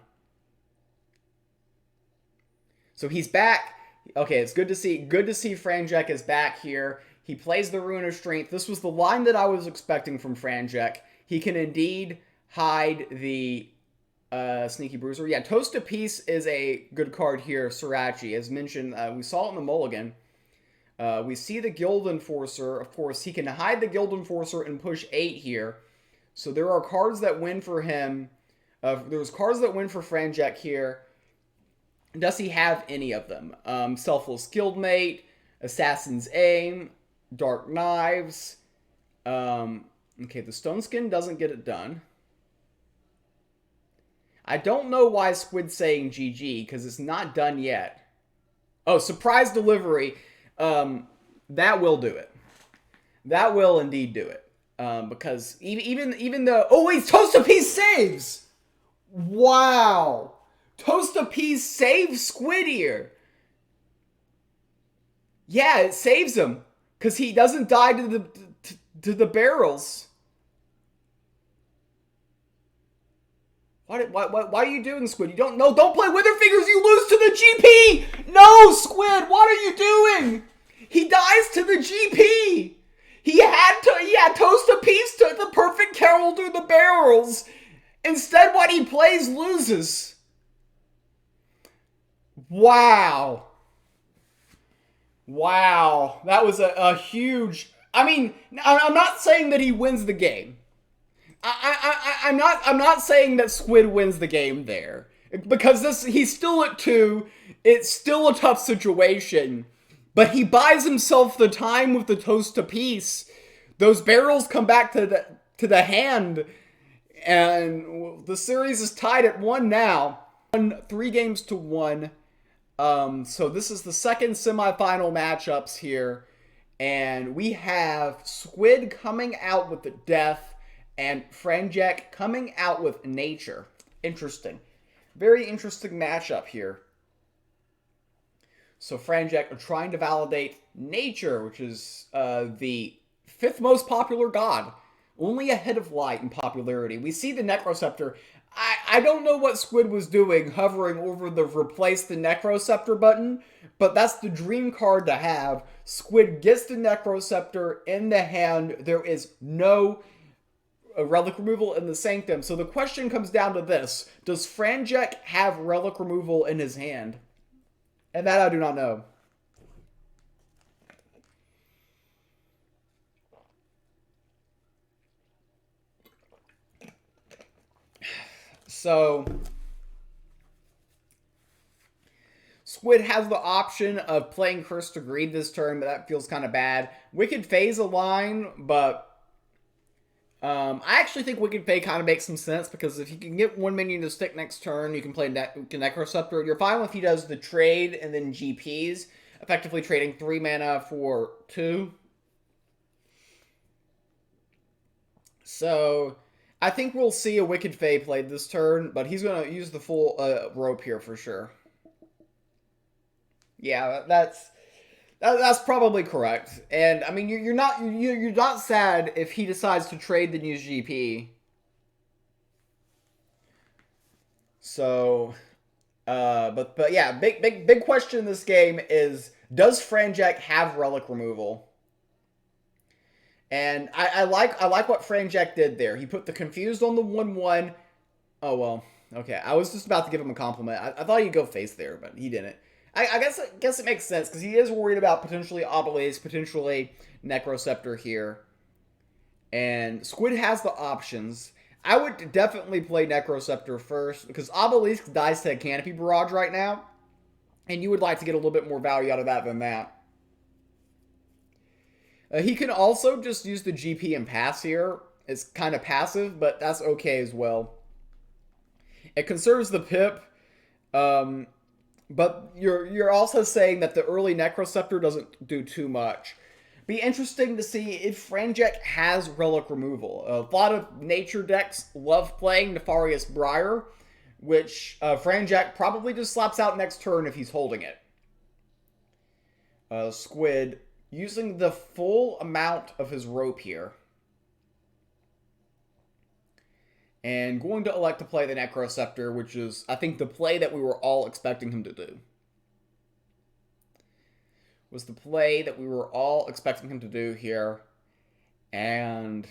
So he's back. Okay, it's good to see. Good to see Franjek is back here. He plays the Rune of Strength. This was the line that I was expecting from Franjek. He can indeed hide the Sneaky Bruiser. Yeah, Toast of Peace is a good card here. Sriracha, as mentioned, we saw it in the Mulligan. We see the Guild Enforcer. Of course, he can hide the Guild Enforcer and push 8 here. So there are cards that win for him. There's cards that win for Franjek here. Does he have any of them? Selfless Guildmate, Assassin's Aim, Dark Knives. Okay, the Stone Skin doesn't get it done. I don't know why Squid's saying GG, because it's not done yet. Oh, surprise delivery. That will do it. That will indeed do it. Because even though... Oh, wait, Toast of Peace saves! Wow! Toast of Peace saves Squid here. Yeah, it saves him. Because he doesn't die to the barrels. Why are you doing, Squid? You don't know. Don't play Wither Fingers. You lose to the GP. No, Squid. What are you doing? He dies to the GP. He had Toast of Peace took the perfect carol through the barrels. Instead, what he plays loses. Wow. Wow. That was a huge... I mean, I'm not saying that he wins the game. I'm not saying that Squid wins the game there. Because he's still at 2. It's still a tough situation. But he buys himself the time with the Toast of Peace. Those barrels come back to the hand. And the series is tied at 1 now. 3 games to 1. So this is the second semifinal matchups here. And we have Squid coming out with the Death and Franjek coming out with Nature. Interesting. Very interesting matchup here. So Franjek are trying to validate Nature, which is the 5th most popular god. Only ahead of Light in popularity. We see the Necroceptor. I don't know what Squid was doing hovering over the replace the Necroceptor button, but that's the dream card to have. Squid gets the Necroceptor in the hand. There is no relic removal in the Sanctum. So the question comes down to this. Does Franjek have relic removal in his hand? And that I do not know. So, Squid has the option of playing Curse to Greed this turn, but that feels kind of bad. Wicked Fae's a line, but I actually think Wicked Fae kind of makes some sense, because if you can get 1 minion to stick next turn, you can play Necroceptor. You're fine if he does the trade and then GPs, effectively trading 3 mana for 2. So I think we'll see a Wicked Fae played this turn, but he's going to use the full rope here for sure. Yeah, that's probably correct. And I mean, you're not sad if he decides to trade then use GP. So, but yeah, big question in this game is, does Franjek have relic removal? And I like what Franjek did there. He put the Confused on the 1/1. Oh, well. Okay, I was just about to give him a compliment. I thought he'd go face there, but he didn't. I guess it makes sense, because he is worried about potentially Obelisk, potentially Necroceptor here. And Squid has the options. I would definitely play Necroceptor first, because Obelisk dies to a Canopy Barrage right now. And you would like to get a little bit more value out of that than that. He can also just use the GP and pass here. It's kind of passive, but that's okay as well. It conserves the pip, but you're also saying that the early Necroceptor doesn't do too much. Be interesting to see if Franjek has relic removal. A lot of nature decks love playing Nefarious Briar, which Franjak probably just slaps out next turn if he's holding it. Squid using the full amount of his rope here. And going to elect to play the Necroceptor, which is, I think, the play that we were all expecting him to do. Was the play that we were all expecting him to do here. And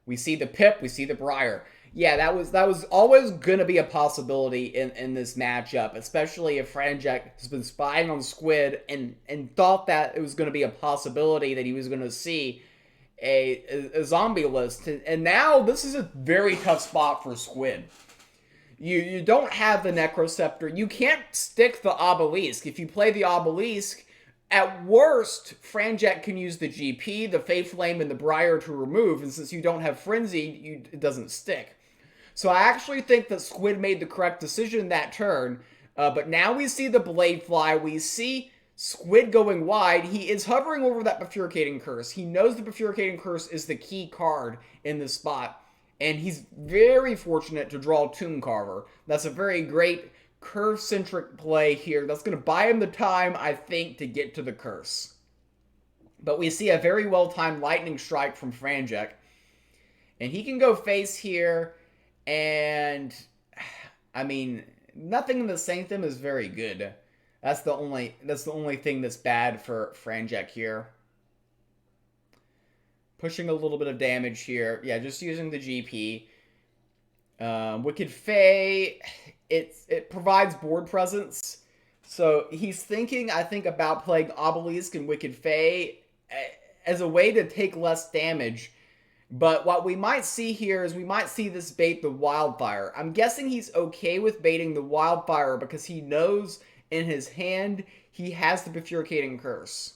we see the Pip, we see the Briar. Yeah, that was always going to be a possibility in this matchup, especially if Franjak has been spying on Squid and thought that it was going to be a possibility that he was going to see a zombie list. And now this is a very tough spot for Squid. You don't have the Necroceptor. You can't stick the Obelisk. If you play the Obelisk, at worst, Franjak can use the GP, the Fey Flame, and the Briar to remove, and since you don't have Frenzy, it doesn't stick. So I actually think that Squid made the correct decision that turn, but now we see the Blade Fly, we see Squid going wide. He is hovering over that Bifurcating Curse. He knows the Bifurcating Curse is the key card in this spot, and he's very fortunate to draw Tomb Carver. That's a very great curve-centric play here. That's going to buy him the time, I think, to get to the curse. But we see a very well-timed Lightning Strike from Franjak, and he can go face here, and I mean, nothing in the Sanctum is very good. That's the only thing that's bad for Franjak here. Pushing a little bit of damage here. Yeah, just using the GP. Wicked Fae, it provides board presence. So he's thinking, I think, about playing Obelisk and Wicked Fae as a way to take less damage. But what we might see here is we might see this bait the Wildfire. I'm guessing he's okay with baiting the Wildfire because he knows in his hand he has the Bifurcating Curse.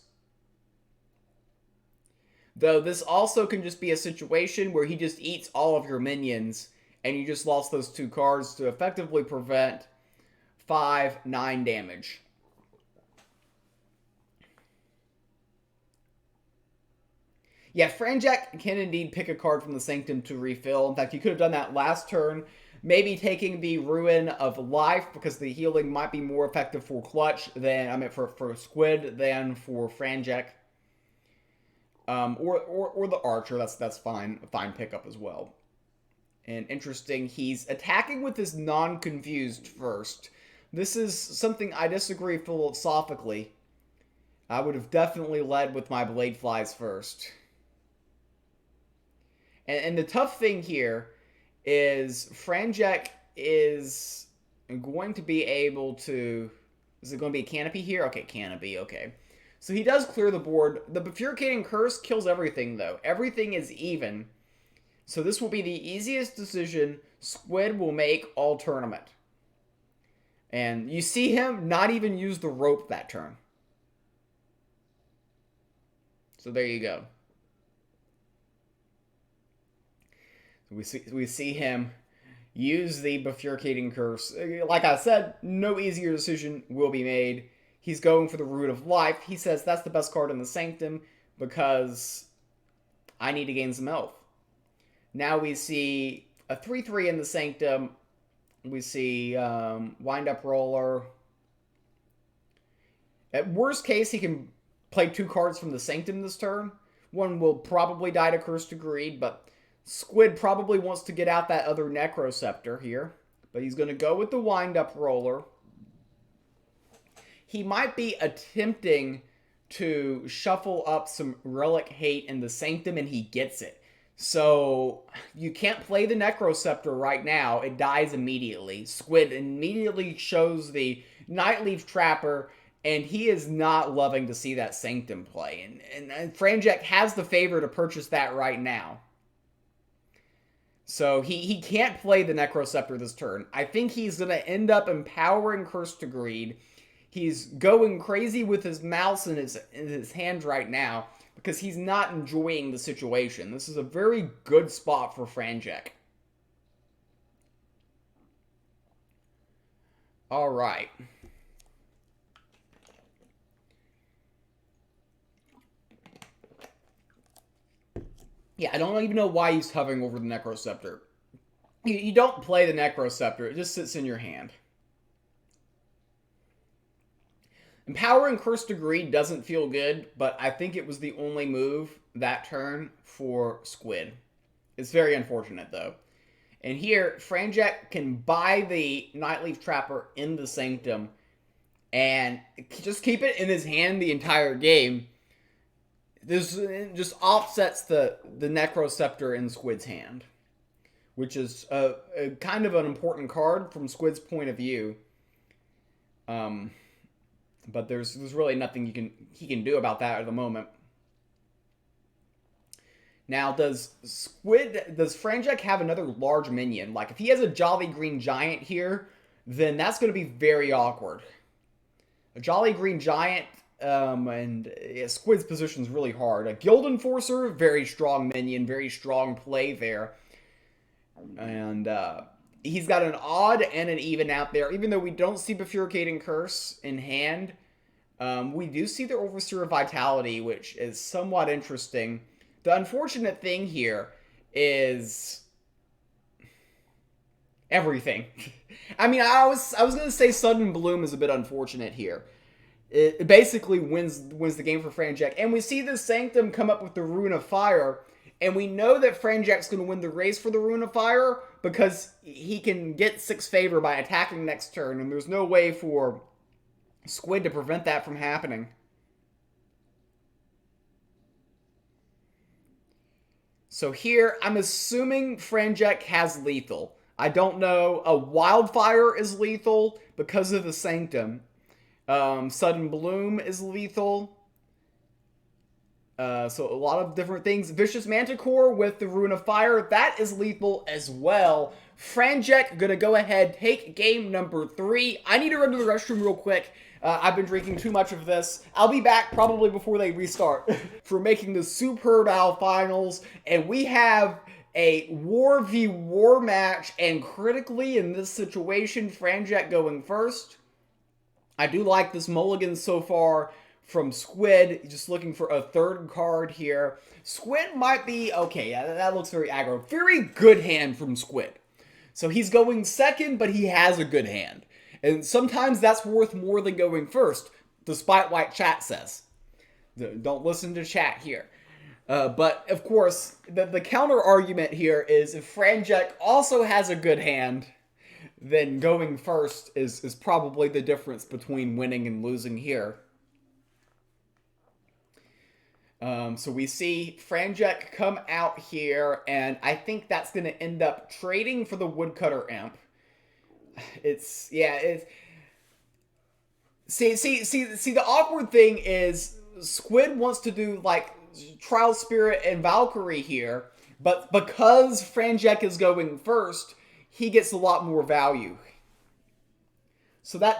Though this also can just be a situation where he just eats all of your minions and you just lost those 2 cards to effectively prevent 5-9 damage. Yeah, Franjak can indeed pick a card from the Sanctum to refill. In fact, he could have done that last turn. Maybe taking the Ruin of Life because the healing might be more effective for Clutch than, I mean, for Squid than for Franjak. Or the Archer. That's fine. A fine pickup as well. And interesting, he's attacking with his non-confused first. This is something I disagree philosophically. I would have definitely led with my Blade Flies first. And the tough thing here is Franjak is going to be able to... Is it going to be a Canopy here? Okay, Canopy, okay. So he does clear the board. The Bifurcating Curse kills everything, though. Everything is even. So this will be the easiest decision Squid will make all tournament. And you see him not even use the rope that turn. So there you go. We see him use the Bifurcating Curse. Like I said, no easier decision will be made. He's going for the Root of Life. He says that's the best card in the Sanctum because I need to gain some health. Now we see a 3-3 in the Sanctum. We see Wind Up Roller. At worst case, he can play 2 cards from the Sanctum this turn. One will probably die to Curse to Greed, but Squid probably wants to get out that other Necroceptor here. But he's going to go with the Wind Up Roller. He might be attempting to shuffle up some Relic Hate in the Sanctum, and he gets it. So you can't play the Necroceptor right now. It dies immediately. Squid immediately shows the Nightleaf Trapper, and he is not loving to see that Sanctum play. And Franjak has the favor to purchase that right now. So he can't play the Necroceptor this turn. I think he's going to end up empowering Curse to Greed. He's going crazy with his mouse in his hand right now because he's not enjoying the situation. This is a very good spot for Franjak. All right. Yeah, I don't even know why he's hovering over the Necroceptor. You don't play the Necroscepter. It just sits in your hand. Empowering Curse Degree doesn't feel good, but I think it was the only move that turn for Squid. It's very unfortunate, though. And here, Franjek can buy the Nightleaf Trapper in the Sanctum and just keep it in his hand the entire game. This just offsets the Necroscepter in Squid's hand, which is a kind of an important card from Squid's point of view. But there's really nothing he can do about that at the moment. Now, does Franjek have another large minion? Like, if he has a Jolly Green Giant here, then that's going to be very awkward. A Jolly Green Giant, and Squid's position is really hard. A Guild Enforcer, very strong minion, very strong play there. And he's got an odd and an even out there. Even though we don't see Bifurcating Curse in hand, we do see the Overseer of Vitality, which is somewhat interesting. The unfortunate thing here is everything. I mean, I was going to say Sudden Bloom is a bit unfortunate here. It basically wins the game for Franjek. And we see the Sanctum come up with the Rune of Fire, and we know that Franjak's going to win the race for the Rune of Fire because he can get 6 favor by attacking next turn, and there's no way for Squid to prevent that from happening. So here, I'm assuming Franjek has lethal. I don't know. A Wildfire is lethal because of the Sanctum. Sudden Bloom is lethal. So a lot of different things. Vicious Manticore with the Rune of Fire, that is lethal as well. Franjek gonna go ahead, take game number 3. I need to run to the restroom real quick. I've been drinking too much of this. I'll be back probably before they restart for making the Superb Owl Finals. And we have a War v War match, and critically in this situation, Franjek going first. I do like this mulligan so far from Squid, just looking for a third card here. Squid might be, okay, yeah, that looks very aggro. Very good hand from Squid. So he's going second, but he has a good hand. And sometimes that's worth more than going first, despite what chat says. Don't listen to chat here. But, of course, the counter argument here is if Franjek also has a good hand, then going first is probably the difference between winning and losing here. So we see Franjek come out here, and I think that's going to end up trading for the Woodcutter Imp. See, the awkward thing is Squid wants to do, like, Trial Spirit and Valkyrie here, but because Franjek is going first, he gets a lot more value. So that's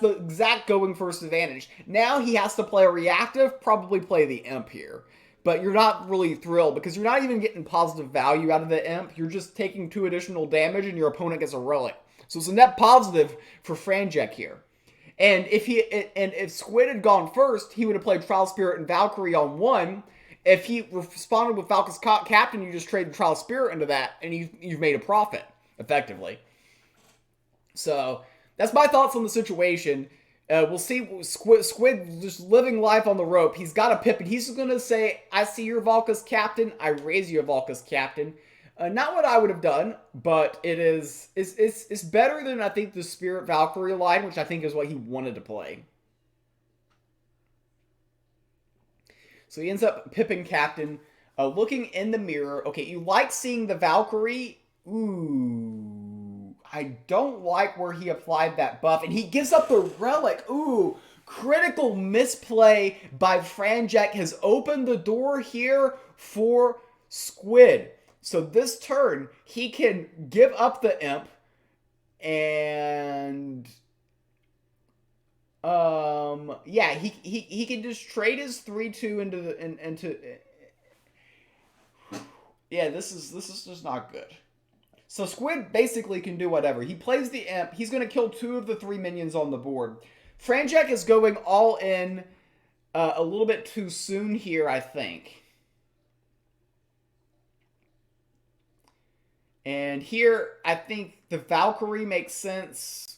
the exact going first advantage. Now he has to play a reactive, probably play the Imp here. But you're not really thrilled because you're not even getting positive value out of the Imp. You're just taking 2 additional damage and your opponent gets a relic. So it's a net positive for Franjek here. And if Squid had gone first, he would have played Trial Spirit and Valkyrie on 1. If he responded with Valky's Captain, you just trade the Trial Spirit into that, and you've made a profit, effectively. So that's my thoughts on the situation. We'll see Squid just living life on the rope. He's got a pip, and he's going to say, I see your Valka's Captain, I raise your Valka's Captain. Not what I would have done, but it's better than, I think, the Spirit Valkyrie line, which I think is what he wanted to play. So he ends up pipping Captain, looking in the mirror. Okay, you like seeing the Valkyrie? Ooh, I don't like where he applied that buff, and he gives up the relic. Ooh, critical misplay by Franjek has opened the door here for Squid. So this turn, he can give up the Imp, and yeah, he can just trade his 3/2 into yeah, this is just not good. So Squid basically can do whatever. He plays the Imp. He's going to kill 2 of the 3 minions on the board. Franjek is going all in a little bit too soon here, I think. And here, I think the Valkyrie makes sense.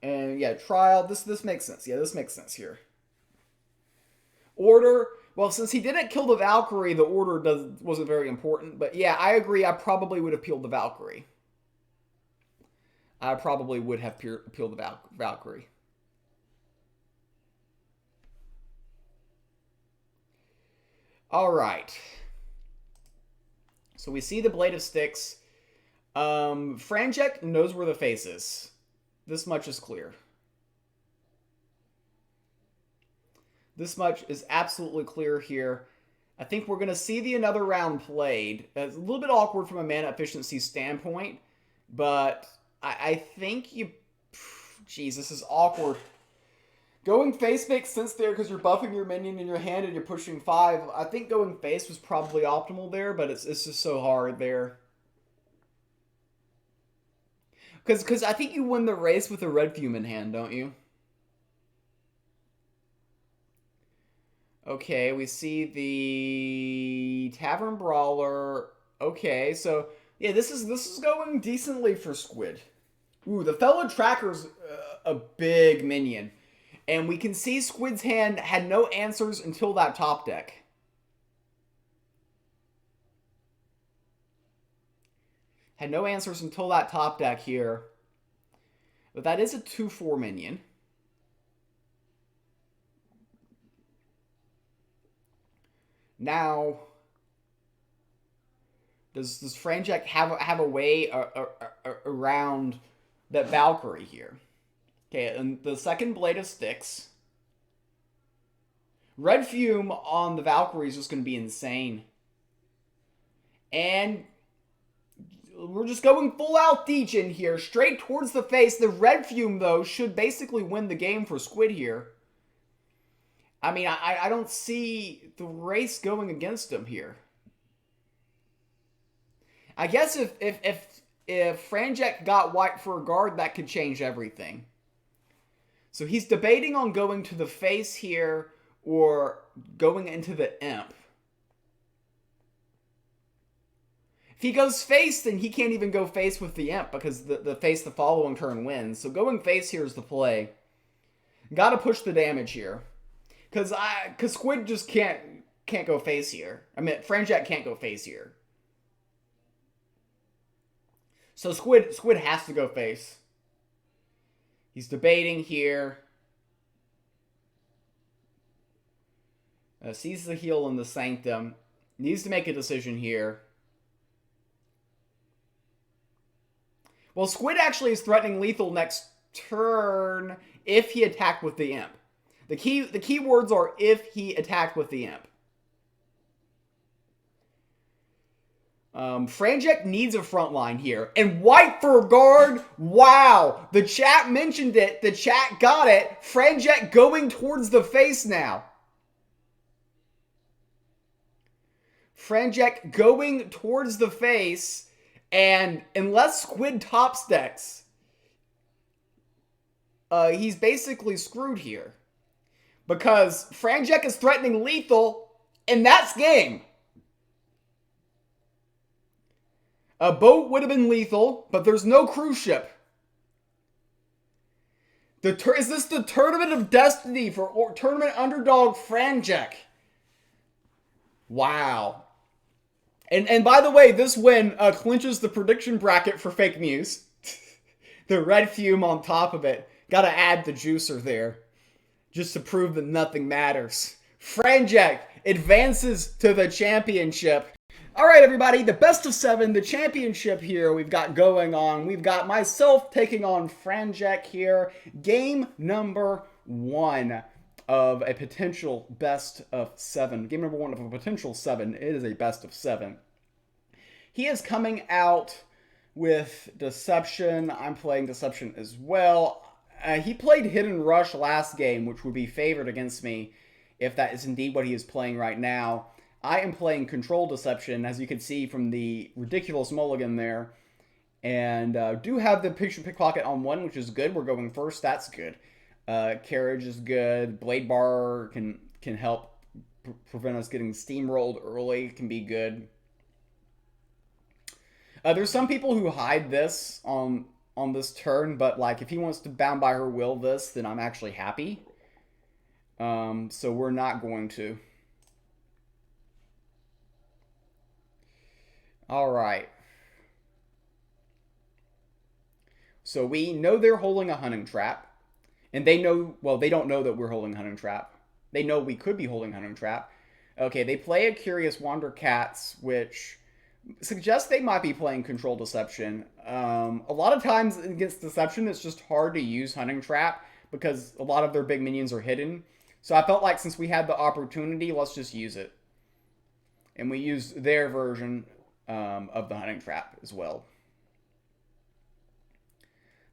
And yeah, trial. This makes sense. Yeah, this makes sense here. Order. Well, since he didn't kill the Valkyrie, the order wasn't very important. But yeah, I agree. I probably would have peeled the Valkyrie. I probably would have peeled the Valkyrie. All right. So we see the Blade of Sticks. Franjek knows where the face is. This much is clear. This much is absolutely clear here. I think we're going to see the another round played. It's a little bit awkward from a mana efficiency standpoint, but I think you... Jeez, this is awkward. Going face makes sense there because you're buffing your minion in your hand and you're pushing 5. I think going face was probably optimal there, but it's just so hard there. Because I think you win the race with a red fume in hand, don't you? Okay, we see the Tavern Brawler. Okay, so yeah, this is going decently for Squid. Ooh, the fellow tracker's a big minion. And we can see Squid's hand had no answers until that top deck. Had no answers until that top deck here. But that is a 2/4 minion. Now, does Franjek have a way around that Valkyrie here? Okay, and the second Blade of Sticks. Red Fume on the Valkyrie is just going to be insane. And we're just going full out Degen here, straight towards the face. The Red Fume, though, should basically win the game for Squid here. I mean, I don't see the race going against him here. I guess if Franjek got white for a guard, that could change everything. So he's debating on going to the face here or going into the imp. If he goes face, then he can't even go face with the imp because the face the following turn wins. So going face here is the play. Got to push the damage here. Because Squid just can't go face here. I mean, Franjek can't go face here. So Squid has to go face. He's debating here. Sees the heal in the Sanctum. Needs to make a decision here. Well, Squid actually is threatening lethal next turn if he attacked with the imp. The key words are if he attacked with the imp. Franjek needs a front line here. And white for guard. Wow. The chat mentioned it. The chat got it. Franjek going towards the face now. Franjek going towards the face. And unless Squid top stacks, he's basically screwed here. Because Franjek is threatening lethal, and that's game. A boat would have been lethal, but there's no cruise ship. Is this the Tournament of Destiny for tournament underdog Franjek? Wow. And by the way, this win clinches the prediction bracket for FakeMews. The red fume on top of it. Gotta add the juicer there. Just to prove that nothing matters. Franjek advances to the championship. Alright everybody, the best of 7, the championship here we've got going on. We've got myself taking on Franjek here. Game number 1 of a potential best of 7. Game number 1 of a potential 7. It is a best of 7. He is coming out with Deception. I'm playing Deception as well. He played Hidden Rush last game, which would be favored against me if that is indeed what he is playing right now. I am playing Control Deception, as you can see from the ridiculous mulligan there. And do have the Picture Pickpocket on 1, which is good. We're going first. That's good. Carriage is good. Blade Bar can help prevent us getting steamrolled early. Can be good. There's some people who hide this on this turn, but like if he wants to bound by her will this, then I'm actually happy. So we're not going to. All right. So we know they're holding a hunting trap. And they know, well, they don't know that we're holding a hunting trap. They know we could be holding a hunting trap. Okay, they play a Curious Wander Cats, which suggests they might be playing Control Deception. A lot of times against Deception, it's just hard to use Hunting Trap because a lot of their big minions are hidden. So I felt like since we had the opportunity, let's just use it. And we used their version of the Hunting Trap as well.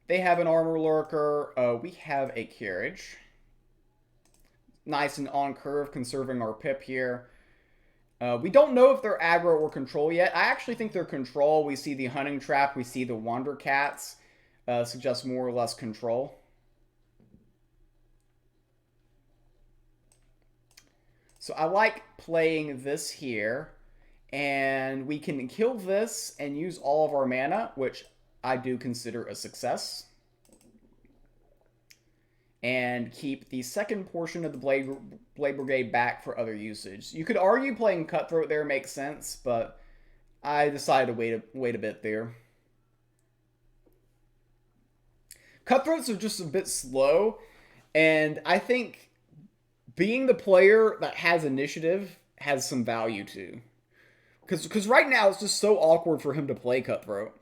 They have an Armor Lurker. We have a Carriage. Nice and on curve, conserving our pip here. We don't know if they're aggro or control yet. I actually think they're control. We see the Hunting Trap. We see the Wander Cats. Suggests more or less control. So I like playing this here. And we can kill this and use all of our mana, which I do consider a success. And keep the second portion of the Blade Brigade back for other usage. You could argue playing Cutthroat there makes sense, but I decided to wait a bit there. Cutthroats are just a bit slow, and I think being the player that has initiative has some value too. Because right now it's just so awkward for him to play Cutthroat.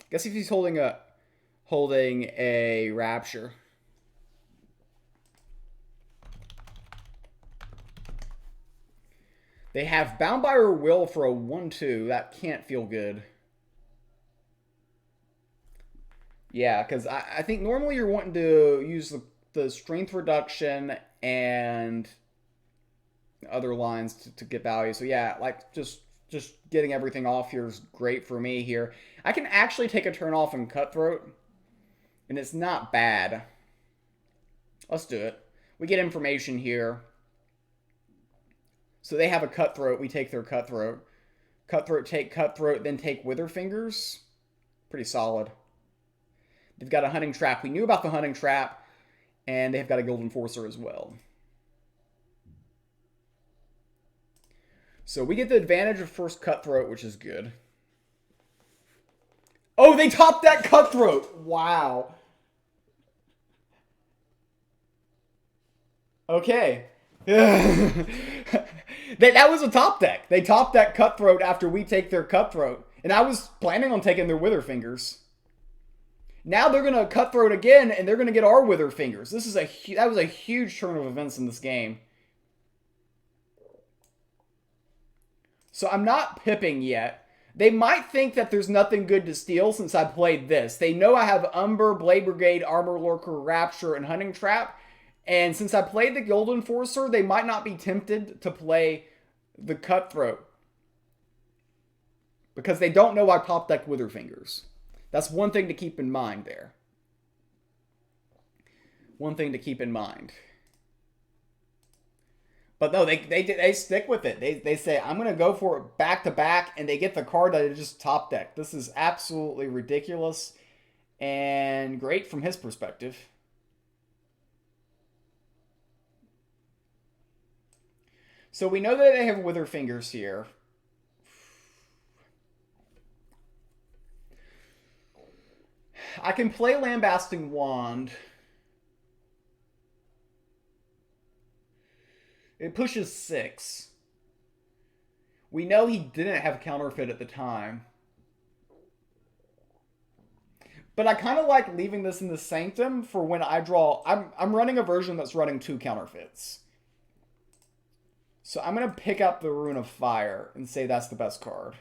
I guess if he's holding a Rapture. They have Bound by Her Will for a 1-2. That can't feel good. Yeah, because I think normally you're wanting to use the strength reduction and other lines to get value. So yeah, like just getting everything off here is great for me here. I can actually take a turn off in Cutthroat, and it's not bad. Let's do it. We get information here. So they have a Cutthroat. We take their Cutthroat. Cutthroat, take Cutthroat, then take Witherfingers. Pretty solid. They've got a Hunting Trap. We knew about the Hunting Trap, and they've got a Guild Enforcer as well. So we get the advantage of first Cutthroat, which is good. Oh, they topped that Cutthroat! Wow. Okay. That was a top deck. They topped that Cutthroat after we take their Cutthroat. And I was planning on taking their Witherfingers. Now they're going to Cutthroat again, and they're going to get our Witherfingers. That was a huge turn of events in this game. So I'm not pipping yet. They might think that there's nothing good to steal since I played this. They know I have Umber, Blade Brigade, Armor Lurker, Rapture, and Hunting Trap. And since I played the Guild Enforcer, they might not be tempted to play the Cutthroat. Because they don't know I pop decked Witherfingers. That's one thing to keep in mind there. One thing to keep in mind. But no, they stick with it. They say, I'm going to go for it back to back, and they get the card that is just top deck. This is absolutely ridiculous and great from his perspective. So we know that they have Witherfingers here. I can play Lambasting Wand. It pushes 6. We know he didn't have Counterfeit at the time. But I kind of like leaving this in the Sanctum for when I draw. I'm running a version that's running 2 Counterfeits. So I'm going to pick up the Rune of Fire and say that's the best card.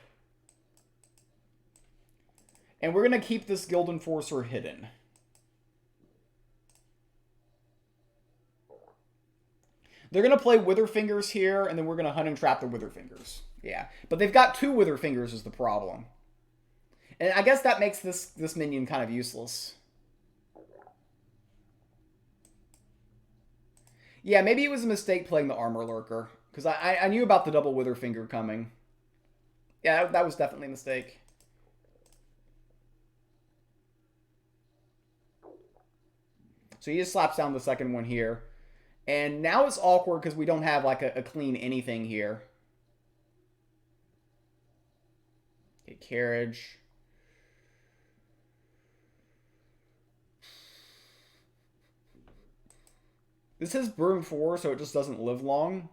And we're going to keep this Guild Enforcer hidden. They're going to play Witherfingers here, and then we're going to Hunting Trap the Witherfingers. Yeah, but they've got 2 Witherfingers is the problem. And I guess that makes this minion kind of useless. Yeah, maybe it was a mistake playing the Armor Lurker, because I knew about the double Witherfinger coming. Yeah, that was definitely a mistake. So he just slaps down the second one here. And now it's awkward because we don't have like a clean anything here. Okay, carriage. This is broom 4, so it just doesn't live long.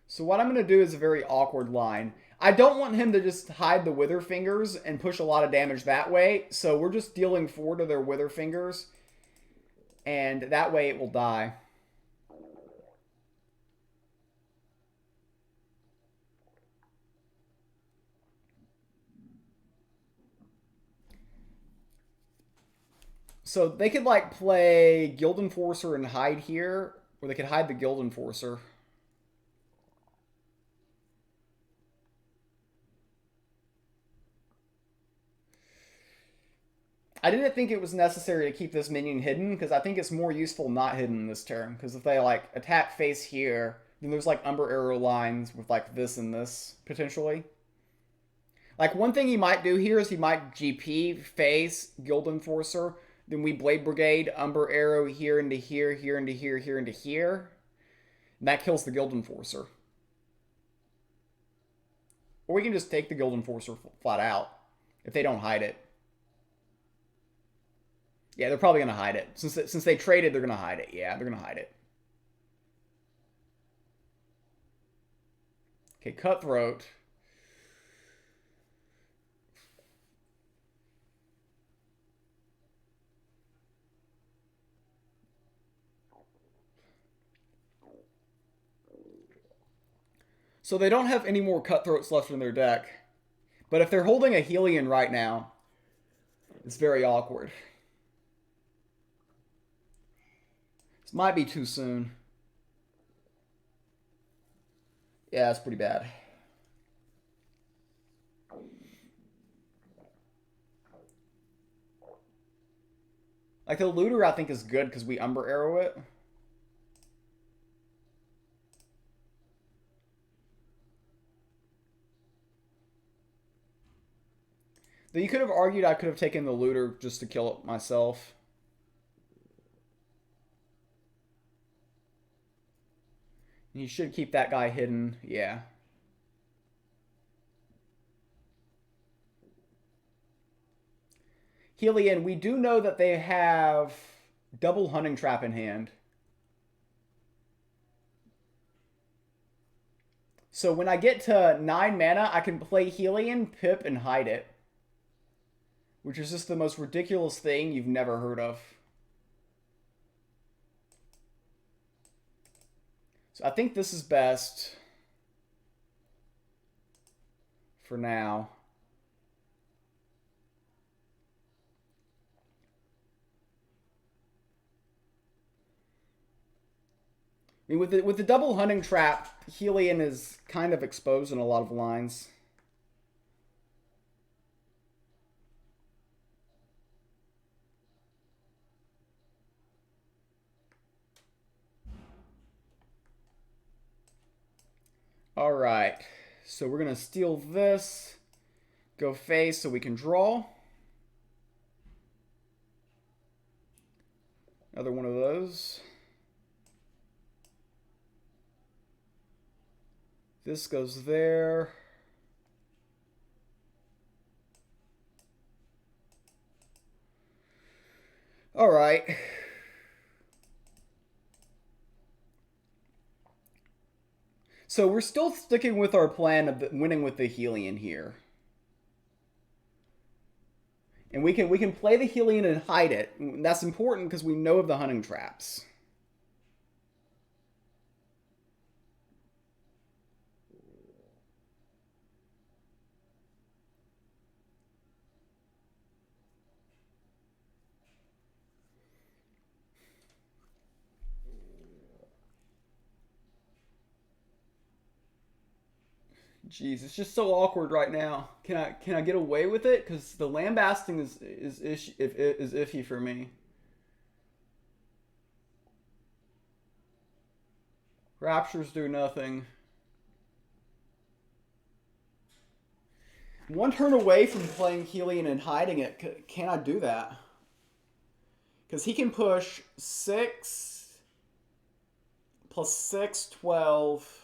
So what I'm going to do is a very awkward line. I don't want him to just hide the wither fingers and push a lot of damage that way. So we're just dealing 4 to their wither fingers. And that way it will die. So they could like play Guild Enforcer and hide here. Or they could hide the Guild Enforcer. I didn't think it was necessary to keep this minion hidden, because I think it's more useful not hidden this turn. Because if they, like, attack face here, then there's, like, Umber Arrow lines with, like, this and this, potentially. Like, one thing he might do here is he might GP, face, Guild Enforcer, then we Blade Brigade, Umber Arrow here into here, here into here, here into here. And that kills the Guild Enforcer. Or we can just take the Guild Enforcer flat out, if they don't hide it. Yeah, they're probably going to hide it. Since they traded, they're going to hide it. Yeah, they're going to hide it. Okay, Cutthroat. So they don't have any more Cutthroats left in their deck. But if they're holding a Helion right now, it's very awkward. This might be too soon. Yeah, it's pretty bad. Like, the Looter, I think, is good because we Umber Arrow it. Though you could have argued I could have taken the Looter just to kill it myself. You should keep that guy hidden. Yeah. Helion, we do know that they have double Hunting Trap in hand. So when I get to 9 mana, I can play Helion, Pip, and hide it. Which is just the most ridiculous thing you've never heard of. So I think this is best for now. I mean, with the double Hunting Trap, Helion is kind of exposed in a lot of lines. All right, so we're gonna steal this, go face so we can draw. Another one of those. This goes there. All right. So we're still sticking with our plan of winning with the Helion here. And we can play the Helion and hide it. That's important because we know of the Hunting Traps. Jeez, it's just so awkward right now. Can I get away with it? Because the lambasting is iffy for me. Raptures do nothing. One turn away from playing Helion and hiding it. Can I do that? Because he can push 6 plus 6, 12.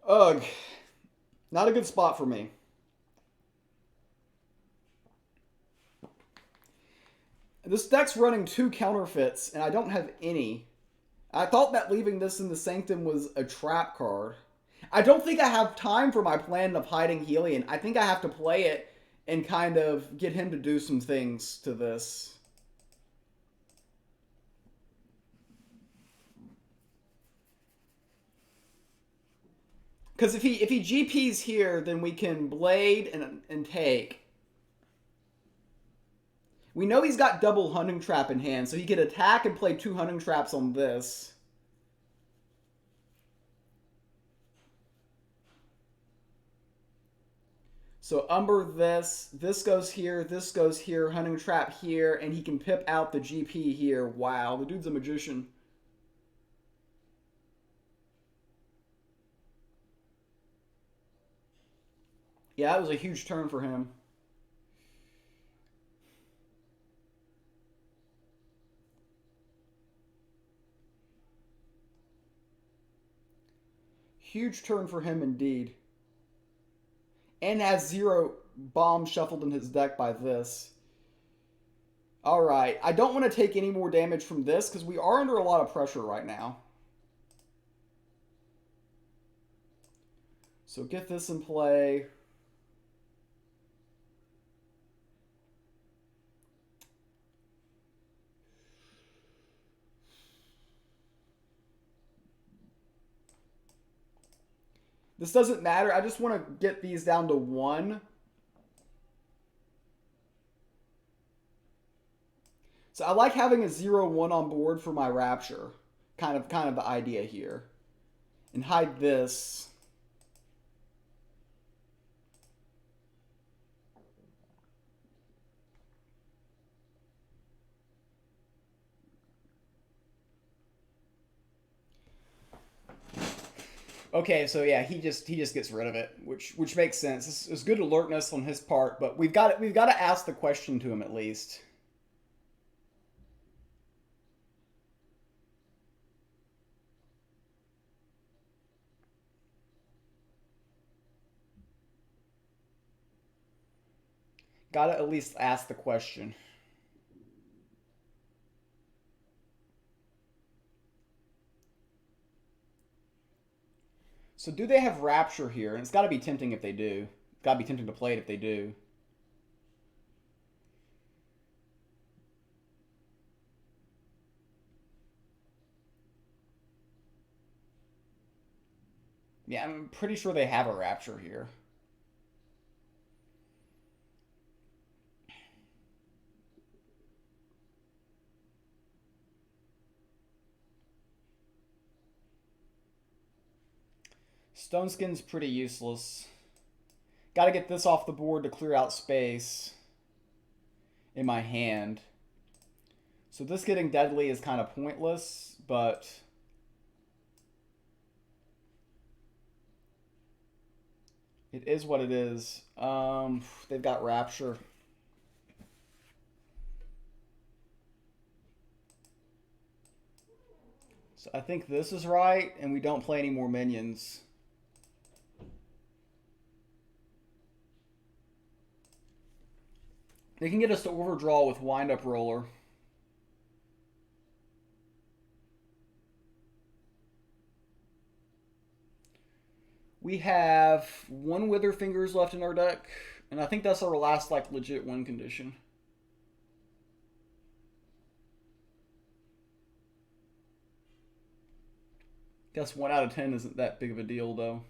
Ugh. Not a good spot for me. This deck's running 2 counterfeits, and I don't have any. I thought that leaving this in the Sanctum was a trap card. I don't think I have time for my plan of hiding Helion. I think I have to play it and kind of get him to do some things to this. Because if he GPs here, then we can blade and take. We know he's got double hunting trap in hand, so he could attack and play 2 hunting traps on this. So Umber this goes here, hunting trap here, and he can pip out the GP here. Wow, the dude's a magician. Yeah, that was a huge turn for him. Huge turn for him indeed. And has 0 bombs shuffled in his deck by this. Alright, I don't want to take any more damage from this because we are under a lot of pressure right now. So get this in play. This doesn't matter. I just want to get these down to 1. So I like having a 0-1 on board for my Rapture. Kind of the idea here. And hide this. Okay, so yeah, he just gets rid of it, which makes sense. It's good alertness on his part, but we've got to ask the question to him at least. Got to at least ask the question. So do they have Rapture here? And it's got to be tempting if they do. It's got to be tempting to play it if they do. Yeah, I'm pretty sure they have a Rapture here. Stone Skin's pretty useless. Got to get this off the board to clear out space in my hand. So this getting deadly is kind of pointless, but it is what it is. They've got Rapture. So I think this is right, and we don't play any more minions. They can get us to overdraw with Wind-Up Roller. We have 1 Wither Fingers left in our deck, and I think that's our last, like, legit win condition. Guess 1 out of 10 isn't that big of a deal, though.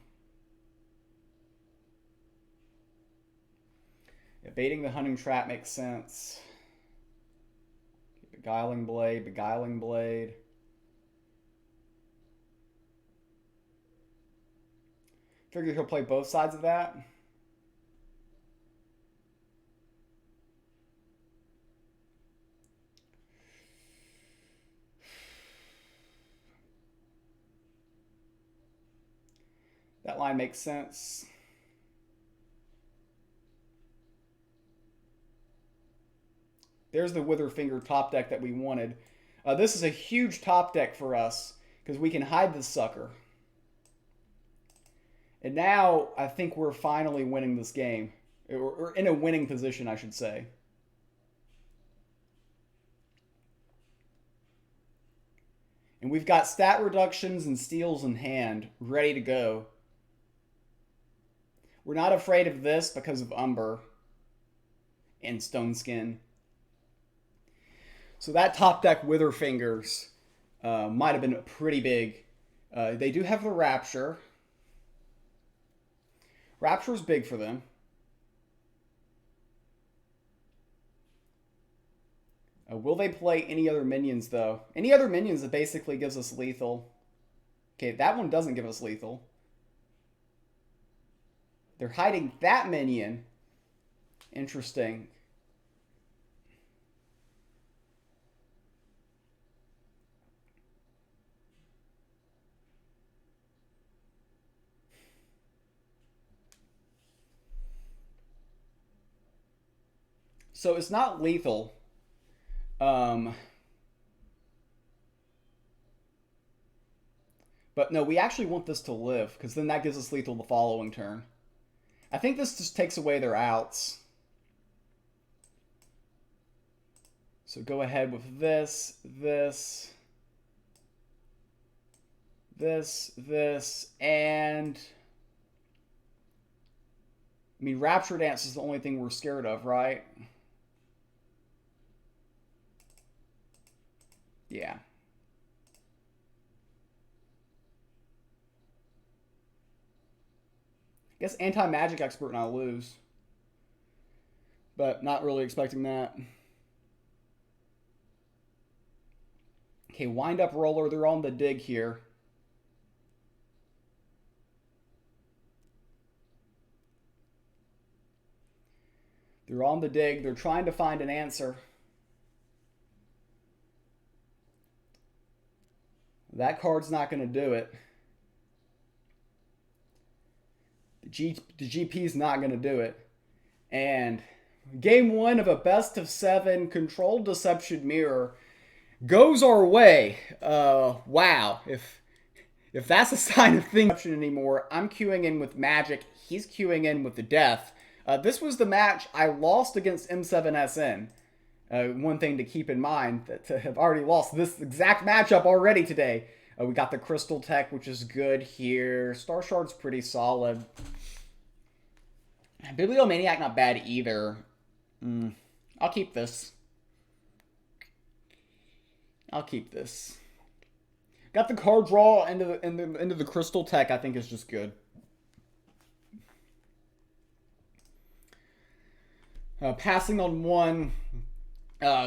Yeah, baiting the Hunting Trap makes sense. Beguiling Blade, Beguiling Blade. Figure he'll play both sides of that. That line makes sense. There's the Witherfinger top deck that we wanted. This is a huge top deck for us because we can hide this sucker. And now I think we're finally winning this game. Or in a winning position, I should say. And we've got stat reductions and steals in hand, ready to go. We're not afraid of this because of Umber and Stone Skin. So that top deck Witherfingers might have been pretty big. They do have the Rapture. Rapture's big for them. Will they play any other minions, though? Any other minions that basically gives us lethal. Okay, that one doesn't give us lethal. They're hiding that minion. Interesting. So it's not lethal. But no, we actually want this to live, because then that gives us lethal the following turn. I think this just takes away their outs. So go ahead with this, and... I mean, Rapture Dance is the only thing we're scared of, right? Yeah. I guess Anti-Magic Expert and I lose. But not really expecting that. Okay, Wind Up Roller. They're on the dig here. They're on the dig. They're trying to find an answer. That card's not going to do it. The GP's not going to do it. And game one of a best of 7 controlled deception mirror goes our way. Wow. If that's a sign of things anymore, I'm queuing in with Magic. He's queuing in with the Death. This was the match I lost against M7SN. One thing to keep in mind, that have already lost this exact matchup already today. We got the Crystal Tech, which is good here. Star Shard's pretty solid. Bibliomaniac not bad either. I'll keep this. I'll keep this. Got the card draw into the Crystal Tech. I think is just good. Passing on one.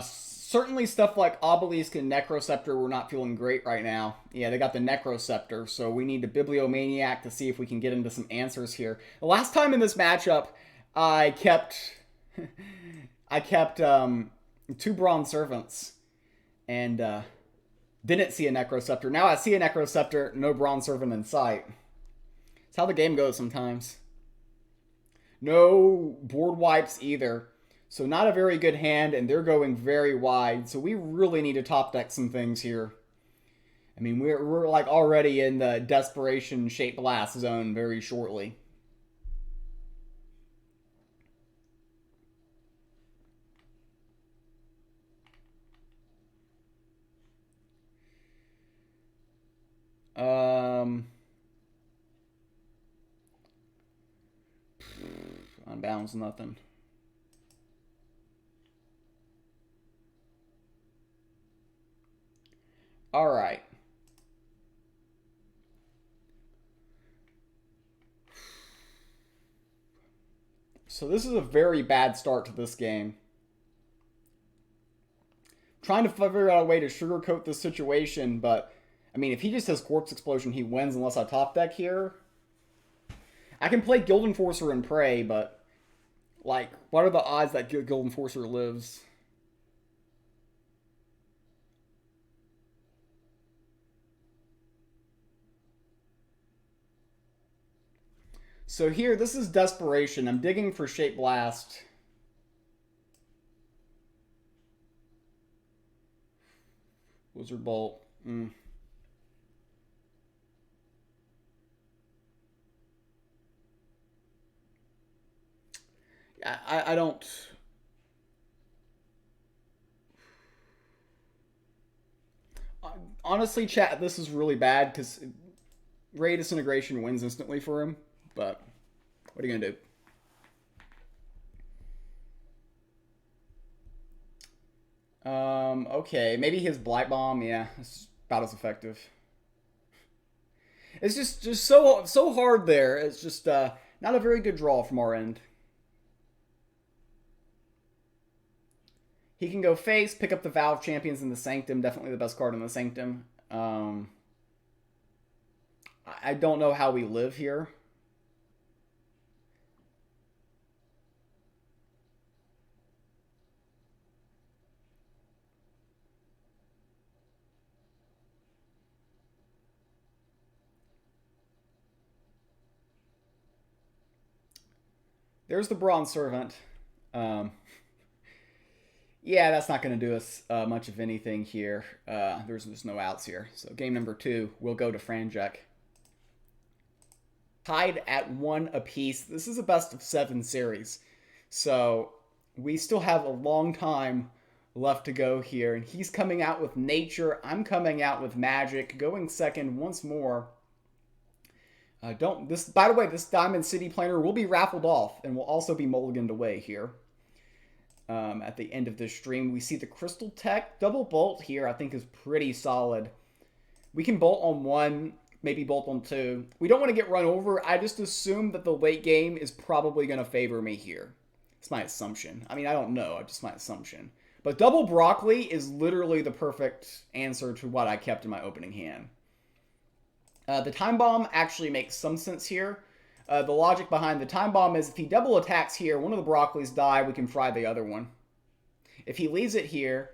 Certainly stuff like Obelisk and Necroceptor we're not feeling great right now. Yeah, they got the Necroceptor, so we need a Bibliomaniac to see if we can get into some answers here. The last time in this matchup, I kept 2 Bronze Servants and didn't see a Necroceptor. Now I see a Necroceptor, no Bronze Servant in sight. It's how the game goes sometimes. No board wipes either. So not a very good hand, and they're going very wide. So we really need to top deck some things here. I mean, we're like already in the Desperation Shape Blast zone very shortly. Unbounds, nothing. All right. So this is a very bad start to this game. Trying to figure out a way to sugarcoat this situation, but I mean, if he just has Corpse Explosion, he wins unless I top deck here. I can play Guild Enforcer and pray, but like, what are the odds that Guild Enforcer lives? So here, this is desperation. I'm digging for Shape Blast. Wizard Bolt. I don't... Honestly, chat, this is really bad because Ray Disintegration wins instantly for him. But what are you going to do? Okay, maybe his Blight Bomb, yeah, it's about as effective. It's just so hard there. It's just not a very good draw from our end. He can go face, pick up the Valve Champions in the Sanctum. Definitely the best card in the Sanctum. I don't know how we live here. There's the Bronze Servant. Yeah, that's not going to do us much of anything here. There's just no outs here. So game number 2, we'll go to Franjek. Tied at 1 apiece. This is a best of 7 series. So we still have a long time left to go here. And he's coming out with Nature. I'm coming out with Magic. Going second once more. By the way, this Diamond City Planner will be raffled off and will also be mulliganed away here. At the end of this stream, we see the Crystal Tech. Double Bolt here, I think, is pretty solid. We can Bolt on 1, maybe Bolt on 2. We don't want to get run over. I just assume that the late game is probably going to favor me here. It's my assumption. I mean, I don't know. It's just my assumption. But Double Broccoli is literally the perfect answer to what I kept in my opening hand. The Time Bomb actually makes some sense here. The logic behind the Time Bomb is if he double attacks here, one of the Broccolis die, we can fry the other one. If he leaves it here,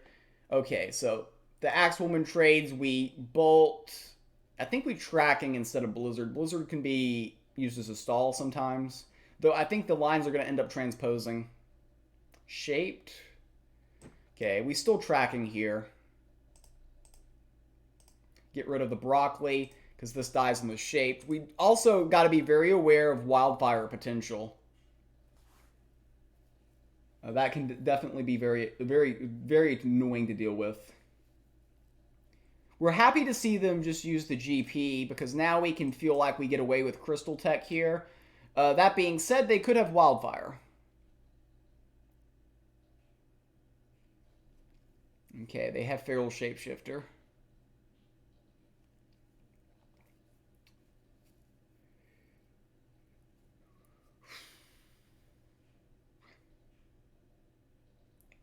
okay, so the Axewoman trades, we Bolt. I think we Tracking instead of Blizzard. Blizzard can be used as a stall sometimes, though I think the lines are going to end up transposing. Shaped. Okay, we still Tracking here. Get rid of the Broccoli, because this dies in the Shape. We also got to be very aware of Wildfire potential. That can definitely be very, very, very annoying to deal with. We're happy to see them just use the GP, because now we can feel like we get away with Crystal Tech here. That being said, they could have Wildfire. Okay, they have Feral Shapeshifter.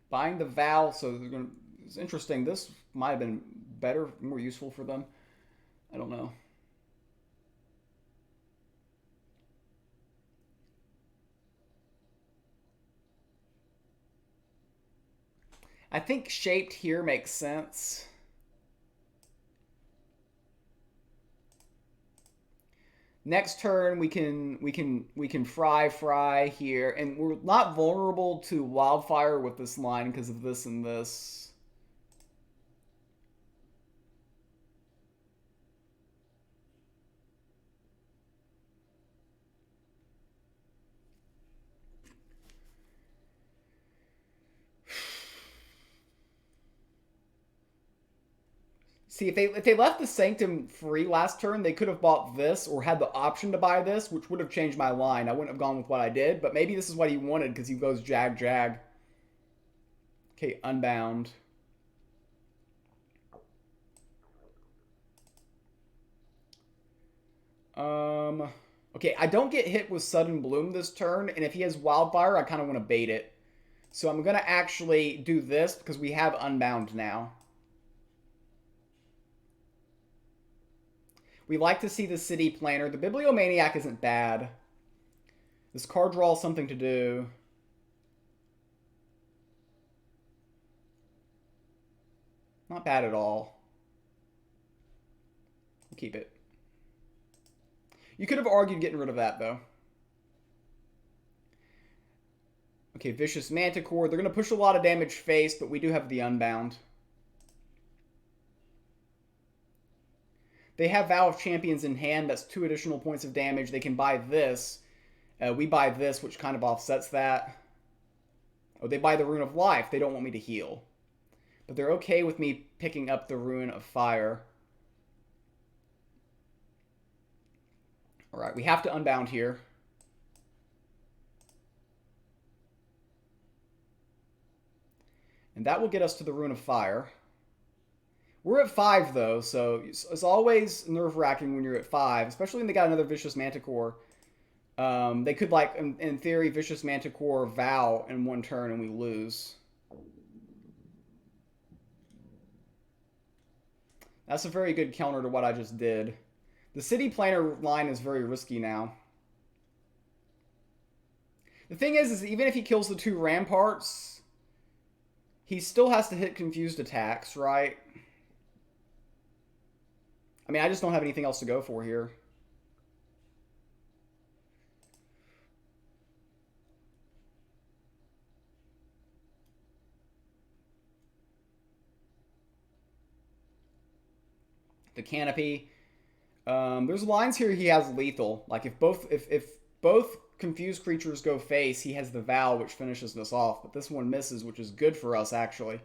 Buying the Val, so they're gonna. It's interesting. This might have been better, more useful for them. I don't know. I think Shaped here makes sense. Next turn we can fry here, and we're not vulnerable to Wildfire with this line because of this and this. See, if they left the Sanctum free last turn, they could have bought this or had the option to buy this, which would have changed my line. I wouldn't have gone with what I did, but maybe this is what he wanted because he goes Jag Jag. Okay, Unbound. Okay, I don't get hit with Sudden Bloom this turn, and if he has Wildfire, I kind of want to bait it. So I'm going to actually do this because we have Unbound now. We like to see the City Planner. The Bibliomaniac isn't bad. This card draw is something to do. Not bad at all. We'll keep it. You could have argued getting rid of that, though. Okay, Vicious Manticore. They're going to push a lot of damage face, but we do have the Unbound. They have Vow of Champions in hand. That's 2 additional points of damage. They can buy this. We buy this, which kind of offsets that. Oh, they buy the Rune of Life. They don't want me to heal. But they're okay with me picking up the Rune of Fire. Alright, we have to Unbound here. And that will get us to the Rune of Fire. We're at 5, though, so it's always nerve-wracking when you're at 5, especially when they got another Vicious Manticore. They could, like, in theory, Vicious Manticore Vow in one turn and we lose. That's a very good counter to what I just did. The City Planner line is very risky now. The thing is even if he kills the 2 Ramparts, he still has to hit confused attacks, right? I mean, I just don't have anything else to go for here. The Canopy. There's lines here he has lethal. Like if both confused creatures go face, he has the Vow, which finishes this off. But this one misses, which is good for us, actually.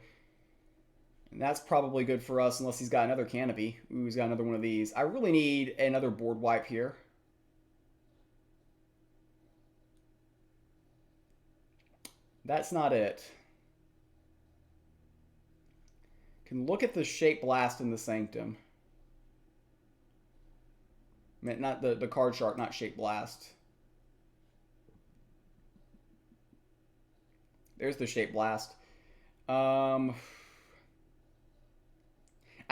And that's probably good for us unless he's got another Canopy. Ooh, he's got another one of these. I really need another board wipe here. That's not it. Can look at the Shape Blast in the Sanctum. I mean, not the Card Shark, not Shape Blast. There's the Shape Blast. I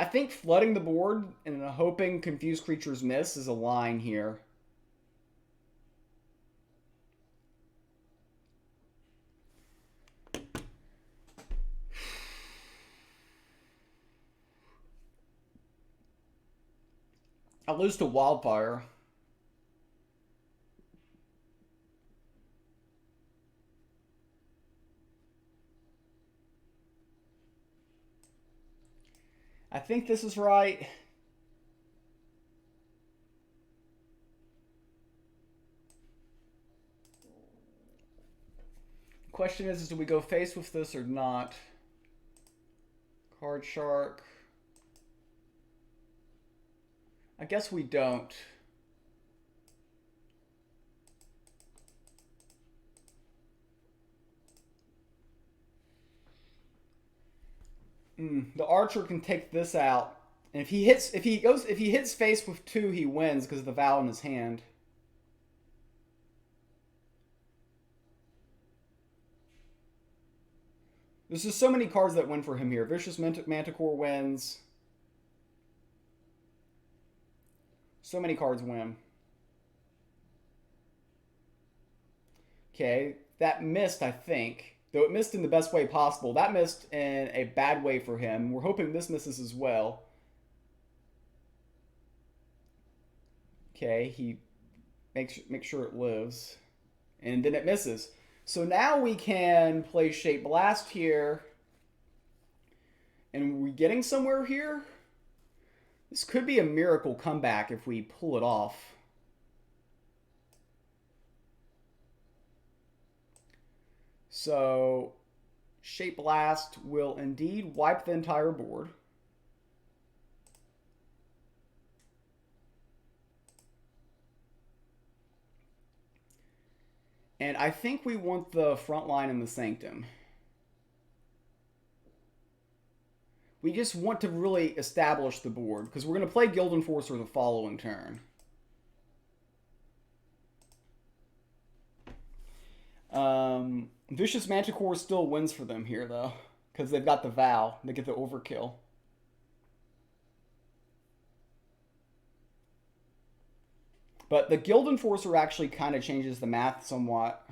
think flooding the board and hoping confused creatures miss is a line here. I lose to Wildfire. I think this is right. The question is do we go face with this or not? Card Shark. I guess we don't. The Archer can take this out, and if he hits face with 2, he wins because of the Vow in his hand. There's just so many cards that win for him here. Vicious Manticore wins. So many cards win. Okay, that missed, I think. Though it missed in the best way possible. That missed in a bad way for him. We're hoping this misses as well. Okay, he makes sure it lives. And then it misses. So now we can play Shape Blast here. And are we getting somewhere here? This could be a miracle comeback if we pull it off. So, Shape Blast will indeed wipe the entire board. And I think we want the front line in the Sanctum. We just want to really establish the board, because we're going to play Guild Enforcer the following turn. Vicious Manticore still wins for them here, though, because they've got the Vow. They get the overkill. But the Guild Enforcer actually kind of changes the math somewhat.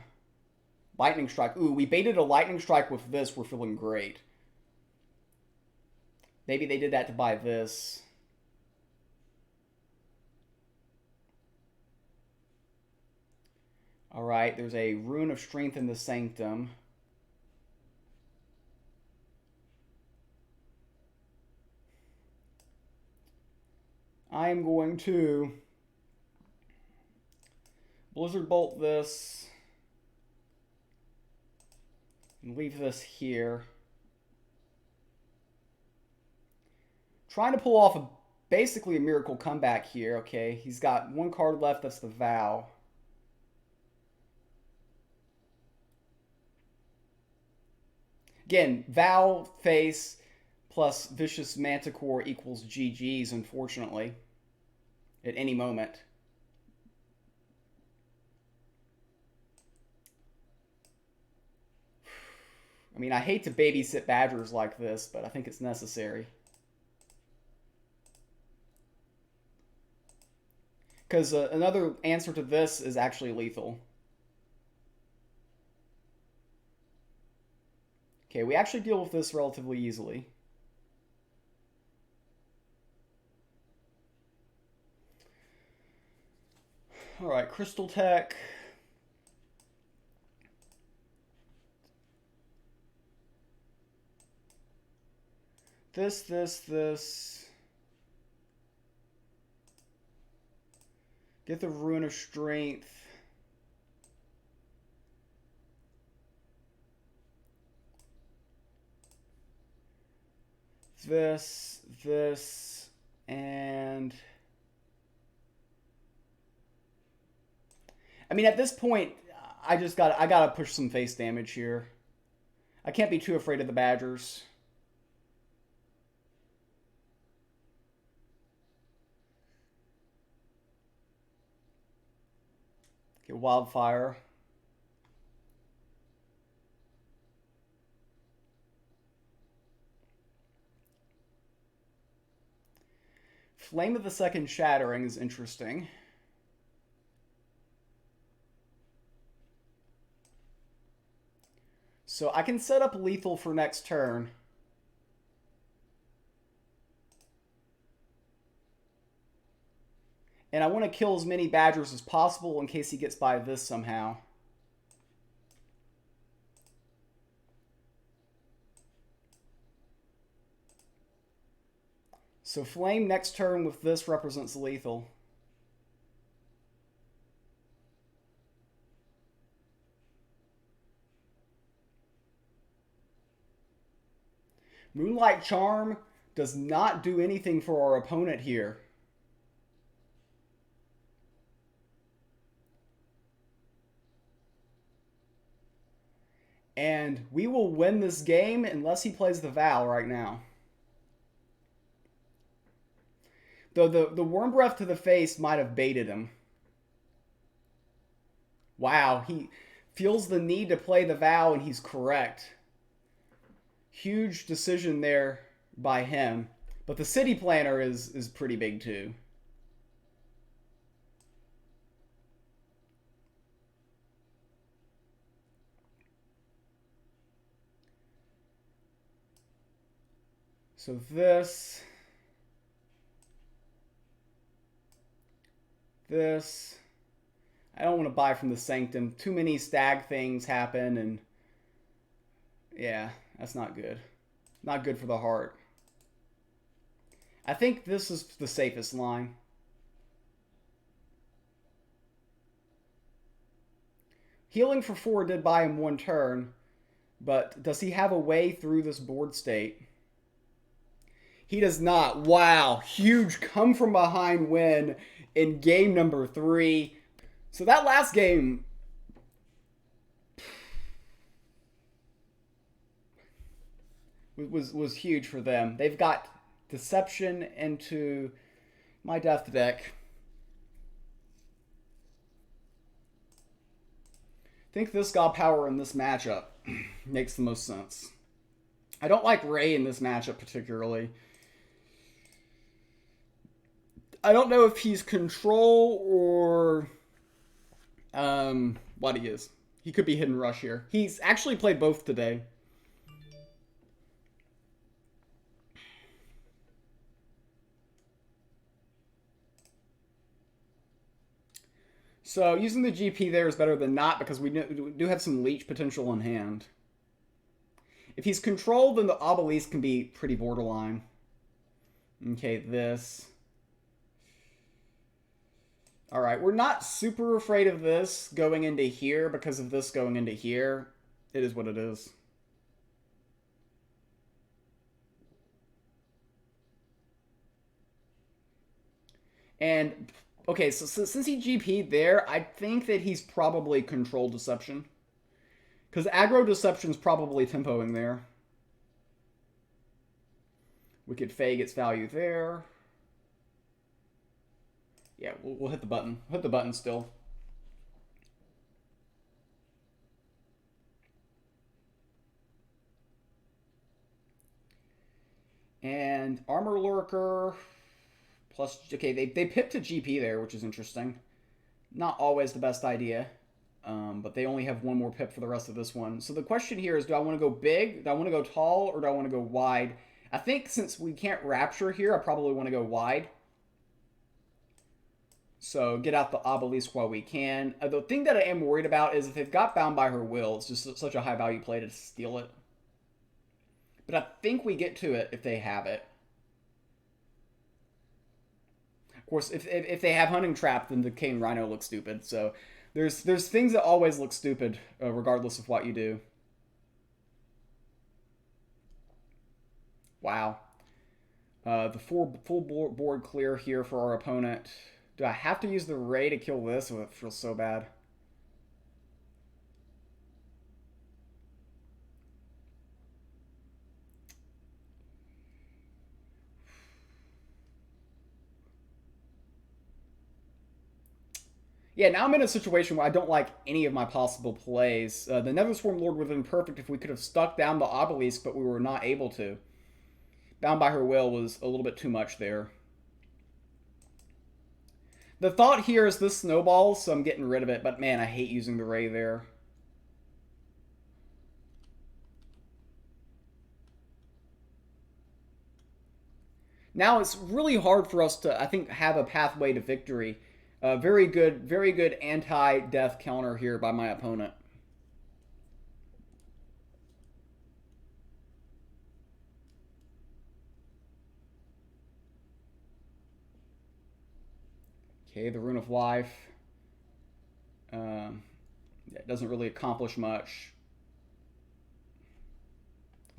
Lightning Strike. Ooh, we baited a Lightning Strike with this. We're feeling great. Maybe they did that to buy this. Alright, there's a Rune of Strength in the Sanctum. I am going to Blizzard Bolt this and leave this here. Trying to pull off basically a miracle comeback here. Okay, he's got one card left. That's the Vow. Again, Vow face plus Vicious Manticore equals GG's, unfortunately, at any moment. I mean, I hate to babysit badgers like this, but I think it's necessary. Because another answer to this is actually lethal. Okay, we actually deal with this relatively easily. Alright, Crystal Tech. This. Get the Ruin of Strength. This, and... I mean, at this point, I gotta push some face damage here. I can't be too afraid of the Badgers. Okay, Wildfire. Flame of the Second Shattering is interesting. So I can set up lethal for next turn. And I want to kill as many Badgers as possible in case he gets by this somehow. So Flame next turn with this represents lethal. Moonlight Charm does not do anything for our opponent here. And we will win this game unless he plays the Vow right now. Though the Worm Breath to the face might have baited him. Wow, he feels the need to play the Vow and he's correct. Huge decision there by him. But the City Planner is pretty big too. So this. I don't want to buy from the Sanctum. Too many stag things happen and yeah, that's not good. Not good for the heart. I think this is the safest line. Healing for 4 did buy him 1 turn, but does he have a way through this board state? He does not. Wow, huge come from behind win in game number 3. So that last game was huge for them. They've got Deception into my death deck. I think this God Power in this matchup makes the most sense. I don't like Ray in this matchup particularly. I don't know if he's control or what he is. He could be Hidden Rush here. He's actually played both today. So using the GP there is better than not because we do have some leech potential in hand. If he's controlled, then the Obelisk can be pretty borderline. Okay, this. All right, we're not super afraid of this going into here because of this going into here. It is what it is. And, okay, so since he GP'd there, I think that he's probably Control Deception. Because Aggro Deception's probably tempoing there. Wicked Fae gets value there. Yeah, we'll hit the button. Hit the button still. And Armor Lurker plus... Okay, they pipped to GP there, which is interesting. Not always the best idea. But they only have one more pip for the rest of this one. So the question here is, do I want to go big? Do I want to go tall? Or do I want to go wide? I think since we can't Rapture here, I probably want to go wide. So get out the obelisk while we can. The thing that I am worried about is if they've got Bound by Her Will, it's just such a high value play to steal it. But I think we get to it if they have it. Of course, if they have Hunting Trap, then the Cane Rhino looks stupid. So there's things that always look stupid, regardless of what you do. Wow. The full board clear here for our opponent. Do I have to use the Ray to kill this? Oh, it feels so bad. Yeah, now I'm in a situation where I don't like any of my possible plays. The Nether Swarm Lord would have been perfect if we could have stuck down the obelisk, but we were not able to. Bound by Her Will was a little bit too much there. The thought here is this snowballs, so I'm getting rid of it. But man, I hate using the Ray there. Now it's really hard for us to, I think, have a pathway to victory. Very good anti-death counter here by my opponent. Okay, the Rune of Life. It doesn't really accomplish much.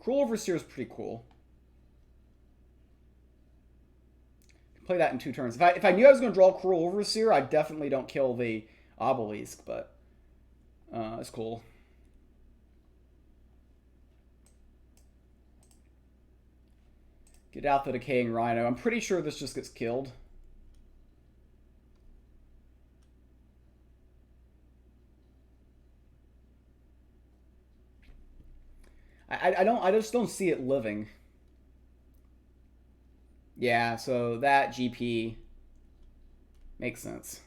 Cruel Overseer is pretty cool. Play that in 2 turns. If I knew I was going to draw Cruel Overseer, I definitely don't kill the obelisk, but it's cool. Get out the Decaying Rhino. I'm pretty sure this just gets killed. I just don't see it living. Yeah, so that GP makes sense.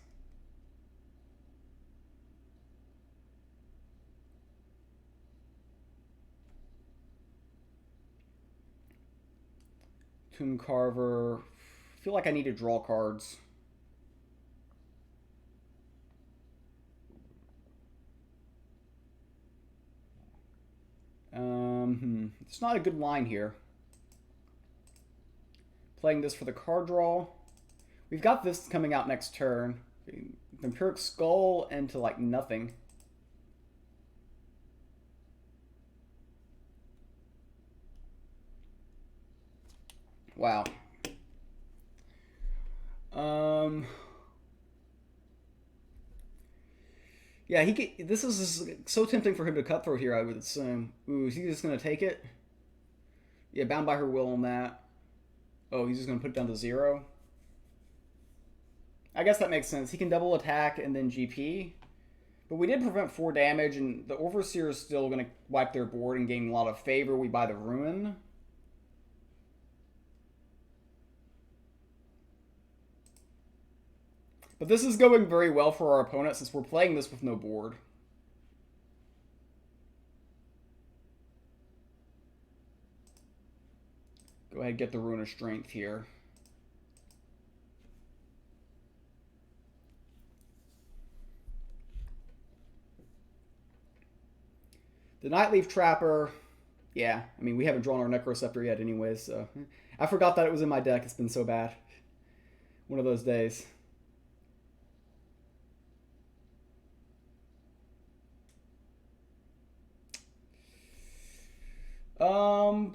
Tomb Carver. I feel like I need to draw cards. It's not a good line here. Playing this for the card draw. We've got this coming out next turn. Vampiric Skull into like nothing. Wow. Yeah, he could, this is so tempting for him to cutthroat here, I would assume. Ooh, is he just going to take it? Yeah, Bound by Her Will on that. Oh, he's just going to put it down to 0? I guess that makes sense. He can double attack and then GP. But we did prevent 4 damage, and the Overseer is still going to wipe their board and gain a lot of favor. We buy the Ruin. But this is going very well for our opponent since we're playing this with no board. Go ahead and get the Rune of Strength here. The Nightleaf Trapper, yeah, I mean, we haven't drawn our Necroceptor yet anyways, so... I forgot that it was in my deck. It's been so bad. One of those days. Um,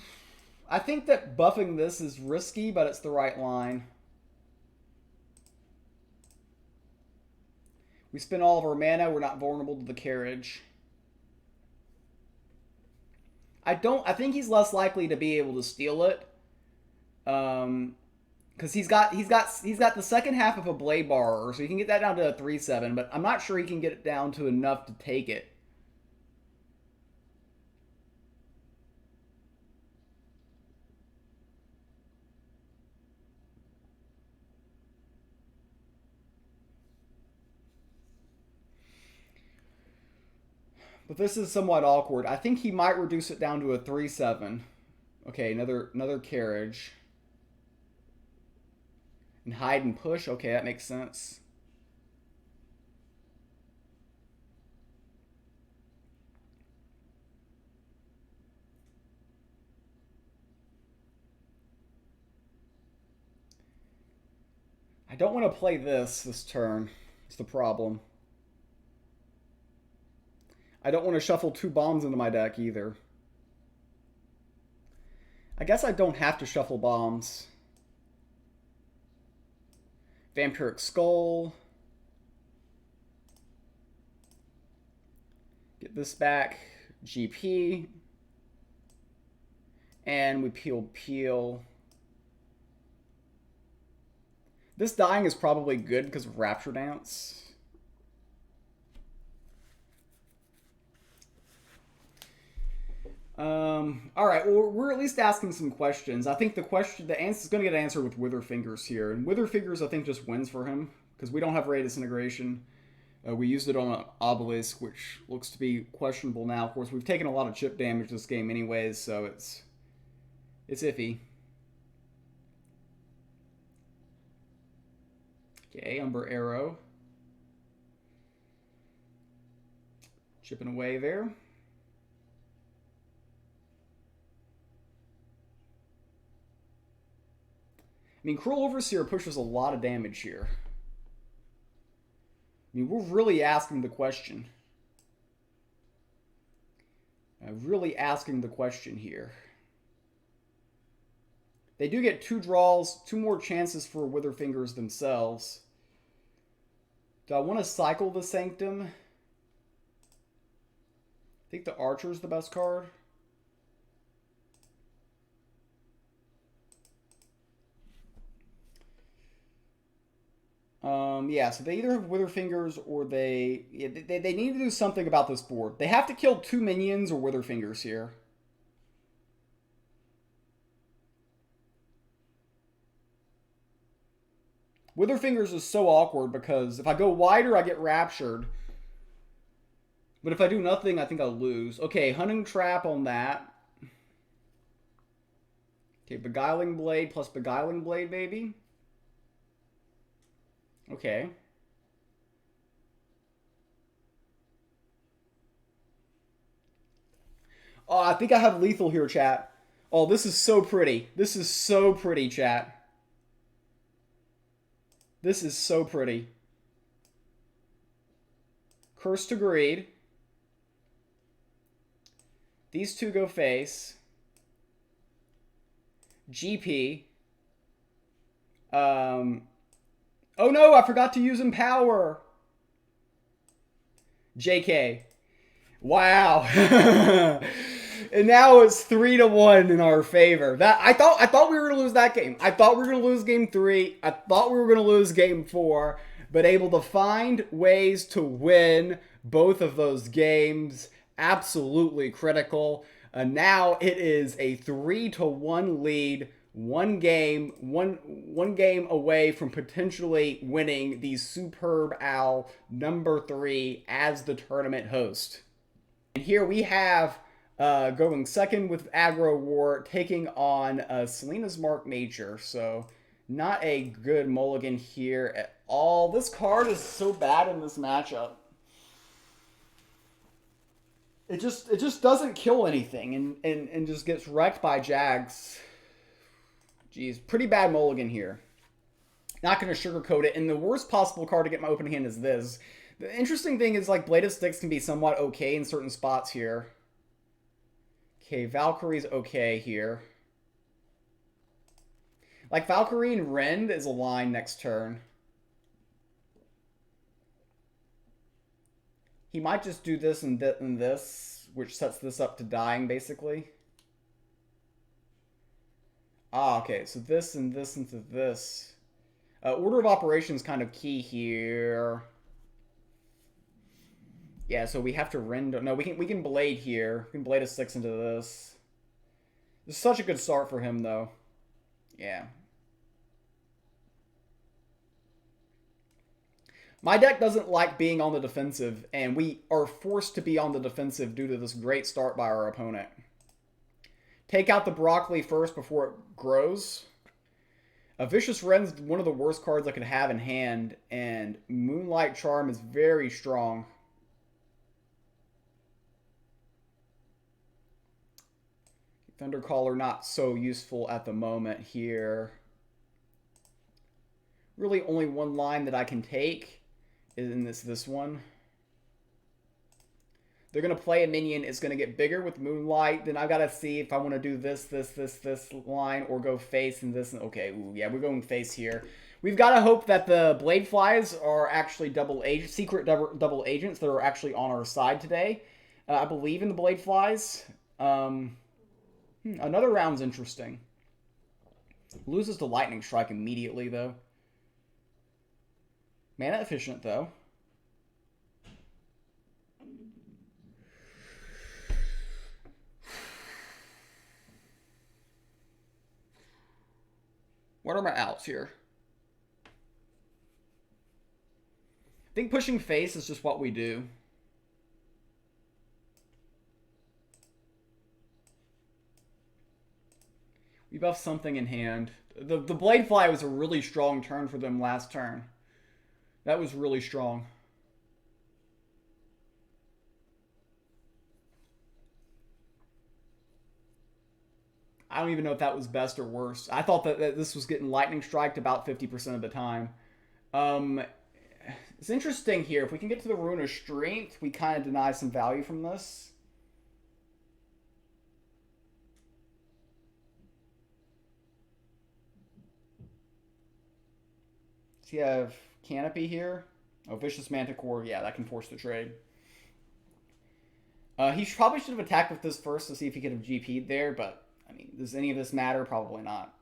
I think that buffing this is risky, but it's the right line. We spend all of our mana. We're not vulnerable to the carriage. I think he's less likely to be able to steal it. Because he's got the second half of a blade borrower, so he can get that down to a 3/7. But I'm not sure he can get it down to enough to take it. But this is somewhat awkward. I think he might reduce it down to a 3/7. Okay, another carriage. And hide and push. Okay, that makes sense. I don't want to play this turn. It's the problem. I don't want to shuffle 2 bombs into my deck either. I guess I don't have to shuffle bombs. Vampiric Skull. Get this back. GP. And we peel. This dying is probably good because of Rapture Dance. All right. Well, we're at least asking some questions. I think the answer is going to get answered with Wither Fingers here, and Wither Fingers I think just wins for him because we don't have Ray Disintegration. We used it on an Obelisk, which looks to be questionable now. Of course, we've taken a lot of chip damage this game, anyways, so it's iffy. Okay, Umber Arrow. Chipping away there. I mean, Cruel Overseer pushes a lot of damage here. I mean, we're really asking the question. Really asking the question here. They do get 2 draws, 2 more chances for Wither Fingers themselves. Do I want to cycle the Sanctum? I think the Archer's the best card. Yeah, so they either have Wither Fingers or they need to do something about this board. They have to kill 2 minions or Wither Fingers here. Wither Fingers is so awkward because if I go wider, I get raptured. But if I do nothing, I think I'll lose. Okay, Hunting Trap on that. Okay, Beguiling Blade plus Beguiling Blade, baby. Okay. Oh, I think I have lethal here, chat. Oh, this is so pretty. This is so pretty, chat. This is so pretty. Curse to Greed. These 2 go face. GP. Oh no, I forgot to use Empower. JK. Wow. And now it's 3-1 in our favor. I thought we were gonna lose that game. I thought we were gonna lose game 3. I thought we were gonna lose game 4, but able to find ways to win both of those games. Absolutely critical. Now it is a 3-1 lead. One game away from potentially winning the Superb Owl number 3 as the tournament host. And here we have going second with Aggro War, taking on Selena's Mark Nature. So not a good mulligan here at all. This card is so bad in this matchup. It just doesn't kill anything and just gets wrecked by Jags. Jeez, pretty bad mulligan here. Not going to sugarcoat it. And the worst possible card to get my open hand is this. The interesting thing is, like, Blade of Sticks can be somewhat okay in certain spots here. Okay, Valkyrie's okay here. Like, Valkyrie and Rend is a line next turn. He might just do this and this, which sets this up to dying, basically. Ah, okay, so this and this into this. Order of operations kind of key here. Yeah, so we have to render. No, we can blade here. We can blade a 6 into this. This is such a good start for him, though. Yeah. My deck doesn't like being on the defensive, and we are forced to be on the defensive due to this great start by our opponent. Take out the broccoli first before it grows. A Vicious Rend's one of the worst cards I could have in hand, and Moonlight Charm is very strong. Thundercaller not so useful at the moment here. Really only one line that I can take is in this one. They're going to play a minion. It's going to get bigger with Moonlight. Then I've got to see if I want to do this line or go face and this. Okay, ooh, yeah, we're going face here. We've got to hope that the Blade Flies are actually secret double agents that are actually on our side today. I believe in the Blade Flies. Another round's interesting. Loses to Lightning Strike immediately, though. Mana efficient, though. What are my outs here? I think pushing face is just what we do. We buff something in hand. The Blade Fly was a really strong turn for them last turn. That was really strong. I don't even know if that was best or worse. I thought that this was getting lightning striked about 50% of the time. It's interesting here. If we can get to the Rune of Strength, we kind of deny some value from this. So you have Canopy here. Oh, Vicious Manticore. Yeah, that can force the trade. He probably should have attacked with this first to see if he could have GP'd there, but, I mean, does any of this matter? Probably not.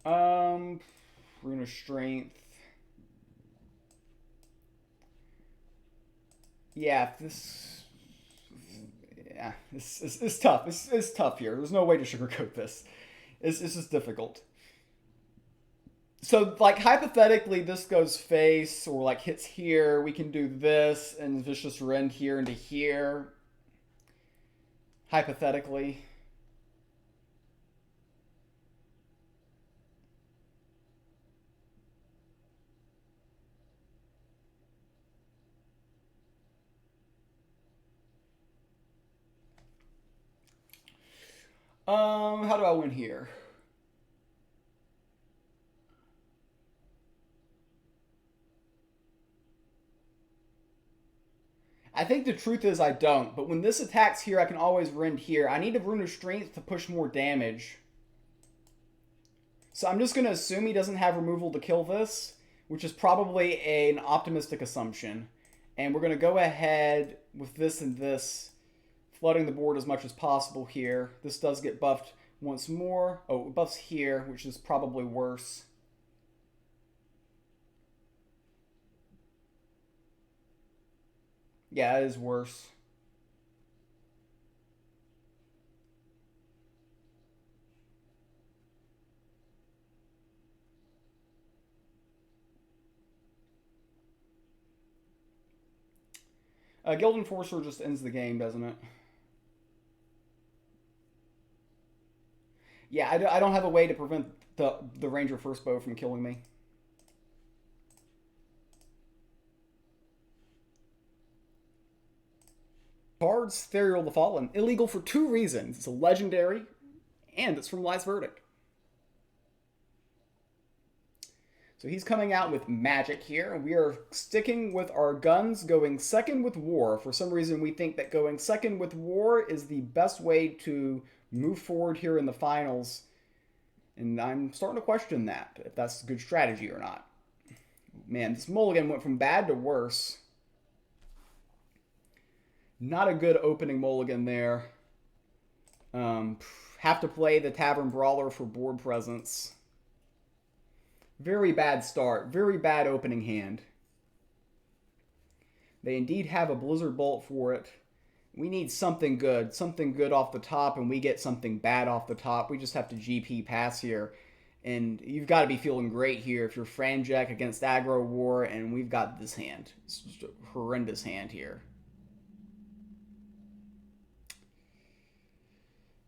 Rune of Strength. Yeah, this is tough. It's tough here. There's no way to sugarcoat this. It's just difficult. So, like, hypothetically, this goes face, or, like, hits here. We can do this, and Vicious Rend here into here. Hypothetically. How do I win here? I think the truth is I don't, but when this attacks here, I can always rend here. I need a Rune of Strength to push more damage. So I'm just going to assume he doesn't have removal to kill this, which is probably an optimistic assumption. And we're going to go ahead with this and this, flooding the board as much as possible here. This does get buffed once more. Oh, it buffs here, which is probably worse. Yeah, it is worse. Guild Enforcer just ends the game, doesn't it? Yeah, I don't have a way to prevent the Ranger First Bow from killing me. Bard's Therial the Fallen. Illegal for 2 reasons. It's a legendary, and it's from Last Verdict. So he's coming out with magic here, and we are sticking with our guns, going second with war. For some reason, we think that going second with war is the best way to move forward here in the finals. And I'm starting to question that, if that's a good strategy or not. Man, this mulligan went from bad to worse. Not a good opening mulligan there. Have to play the Tavern Brawler for board presence. Very bad start. Very bad opening hand. They indeed have a Blizzard Bolt for it. We need something good. Something good off the top, and we get something bad off the top. We just have to GP pass here. And you've got to be feeling great here if you're Franjack against Aggro War, and we've got this hand. It's just a horrendous hand here.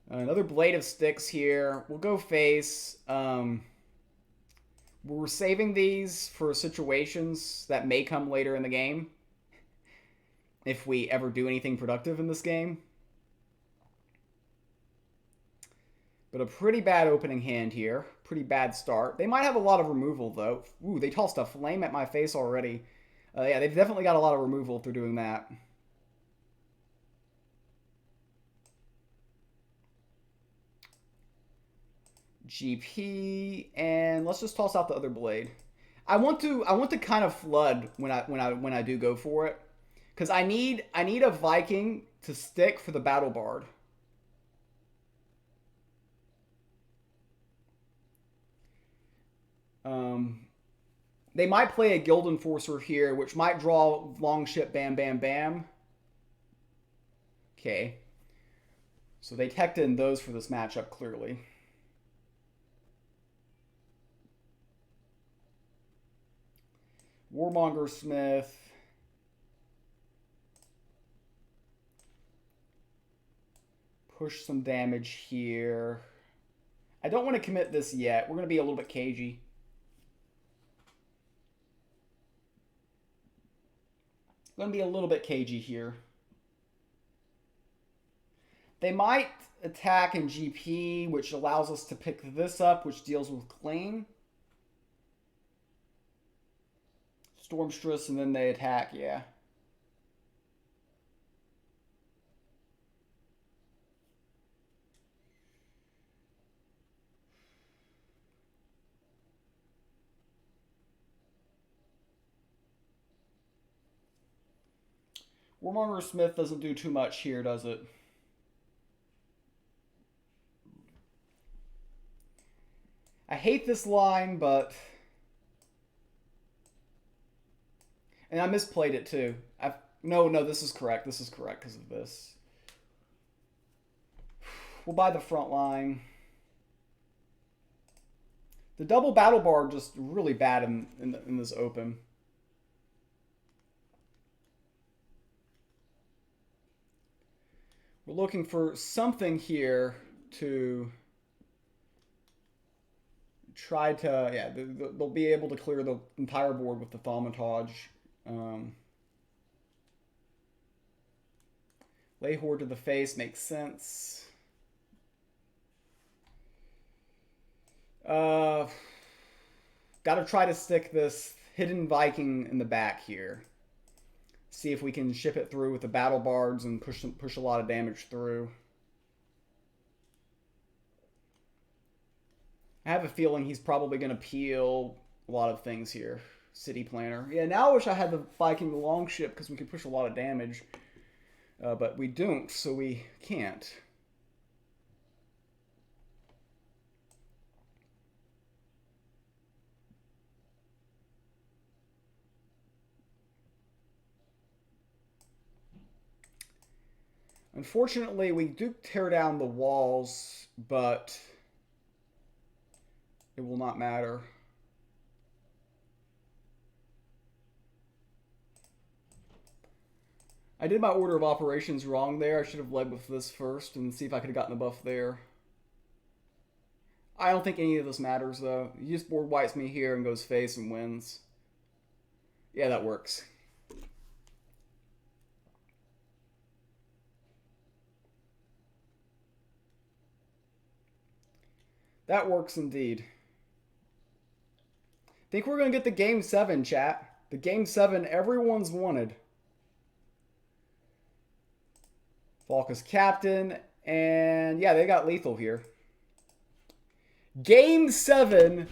Another Blade of Sticks here. We'll go face. We're saving these for situations that may come later in the game. If we ever do anything productive in this game. But a pretty bad opening hand here. Pretty bad start. They might have a lot of removal, though. Ooh, they tossed a flame at my face already. Yeah, they've definitely got a lot of removal if they're doing that. GP, and let's just toss out the other blade. I want to kind of flood when I do go for it, because I need a Viking to stick for the Battle Bard. They might play a Guild Enforcer here, which might draw Longship Bam Bam Bam. Okay. So they teched in those for this matchup, clearly. Warmonger Smith. Push some damage here. I don't want to commit this yet. We're going to be a little bit cagey. Going to be a little bit cagey here. They might attack in GP, which allows us to pick this up, which deals with Claim. Stormstress, and then they attack, yeah. Warmonger Smith doesn't do too much here, does it? I hate this line, but... And I misplayed it too. No, this is correct. This is correct because of this. We'll buy the front line. The double Battle Bard just really bad in this open. We're looking for something here to try to, yeah, they'll be able to clear the entire board with the Thaumaturge. Lay Horde to the face makes sense. Got to try to stick this Hidden Viking in the back here. See if we can ship it through with the Battle Bards and push a lot of damage through. I have a feeling he's probably going to peel a lot of things here. City Planner. Yeah, now I wish I had the Viking Longship because we could push a lot of damage. But we don't, so we can't. Unfortunately, we do tear down the walls, but it will not matter. I did my order of operations wrong there. I should have led with this first and see if I could have gotten a buff there. I don't think any of this matters, though. He just board wipes me here and goes face and wins. Yeah, that works. That works indeed. Think we're going to get the Game 7, chat. The Game 7 everyone's wanted. Falk is captain. And yeah, they got lethal here. Game 7.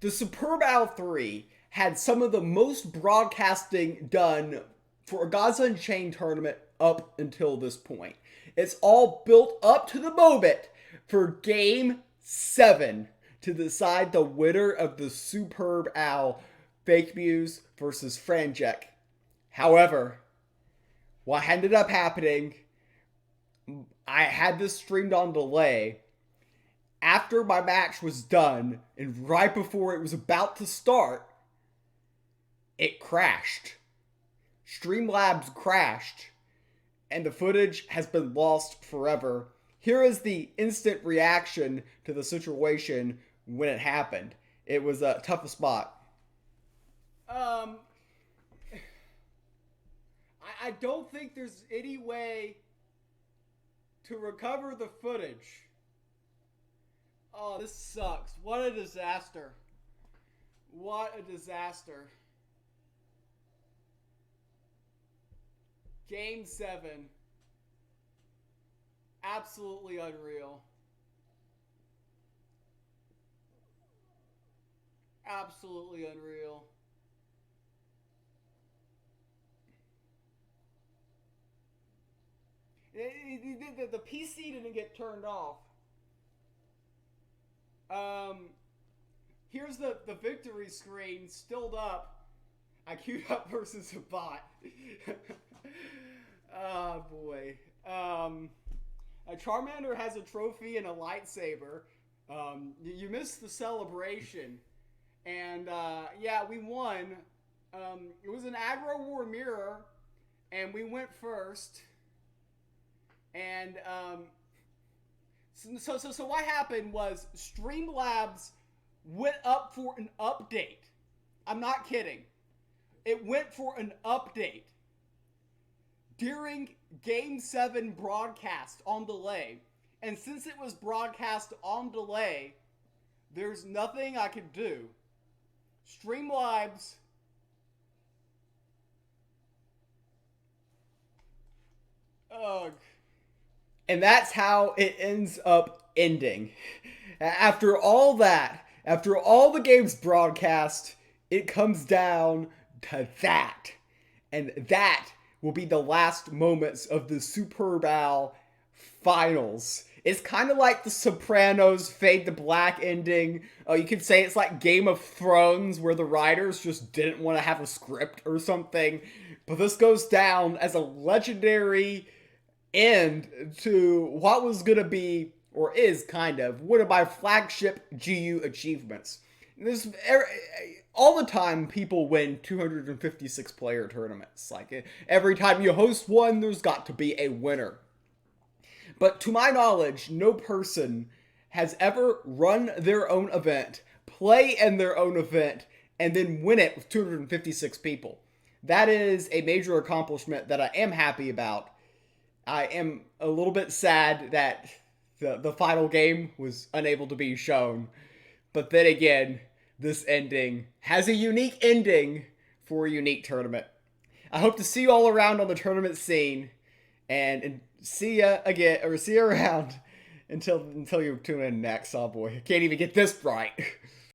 The Superb Owl 3 had some of the most broadcasting done for a Gods Unchained tournament up until this point. It's all built up to the moment for Game 7 to decide the winner of the Superb Owl FakeMews versus Franjek. However, what ended up happening, I had this streamed on delay. After my match was done, and right before it was about to start, it crashed. Streamlabs crashed, and the footage has been lost forever. Here is the instant reaction to the situation when it happened. It was a tough spot. I don't think there's any way to recover the footage. Oh, this sucks. What a disaster. What a disaster. Game 7. Absolutely unreal. Absolutely unreal. The PC didn't get turned off. Here's the victory screen stilled up. I queued up versus a bot. Oh boy. A Charmander has a trophy and a lightsaber. You missed the celebration. And yeah, we won. It was an aggro war mirror, and we went first. And so what happened was Streamlabs went up for an update. I'm not kidding. It went for an update during Game 7 broadcast on delay. And since it was broadcast on delay, there's nothing I could do. Streamlabs ugh. And that's how it ends up ending. After all that, after all the game's broadcast, it comes down to that. And that will be the last moments of the Superb Owl finals. It's kind of like the Sopranos Fade to Black ending. You could say it's like Game of Thrones, where the writers just didn't want to have a script or something. But this goes down as a legendary end to what was going to be, or is kind of, one of my flagship GU achievements. This all the time people win 256 player tournaments. Like every time you host one, there's got to be a winner. But to my knowledge, no person has ever run their own event, play in their own event, and then win it with 256 people. That is a major accomplishment that I am happy about. I am a little bit sad that the final game was unable to be shown. But then again, this ending has a unique ending for a unique tournament. I hope to see you all around on the tournament scene. And see ya again, or see you around until you tune in next. Oh boy, I can't even get this right.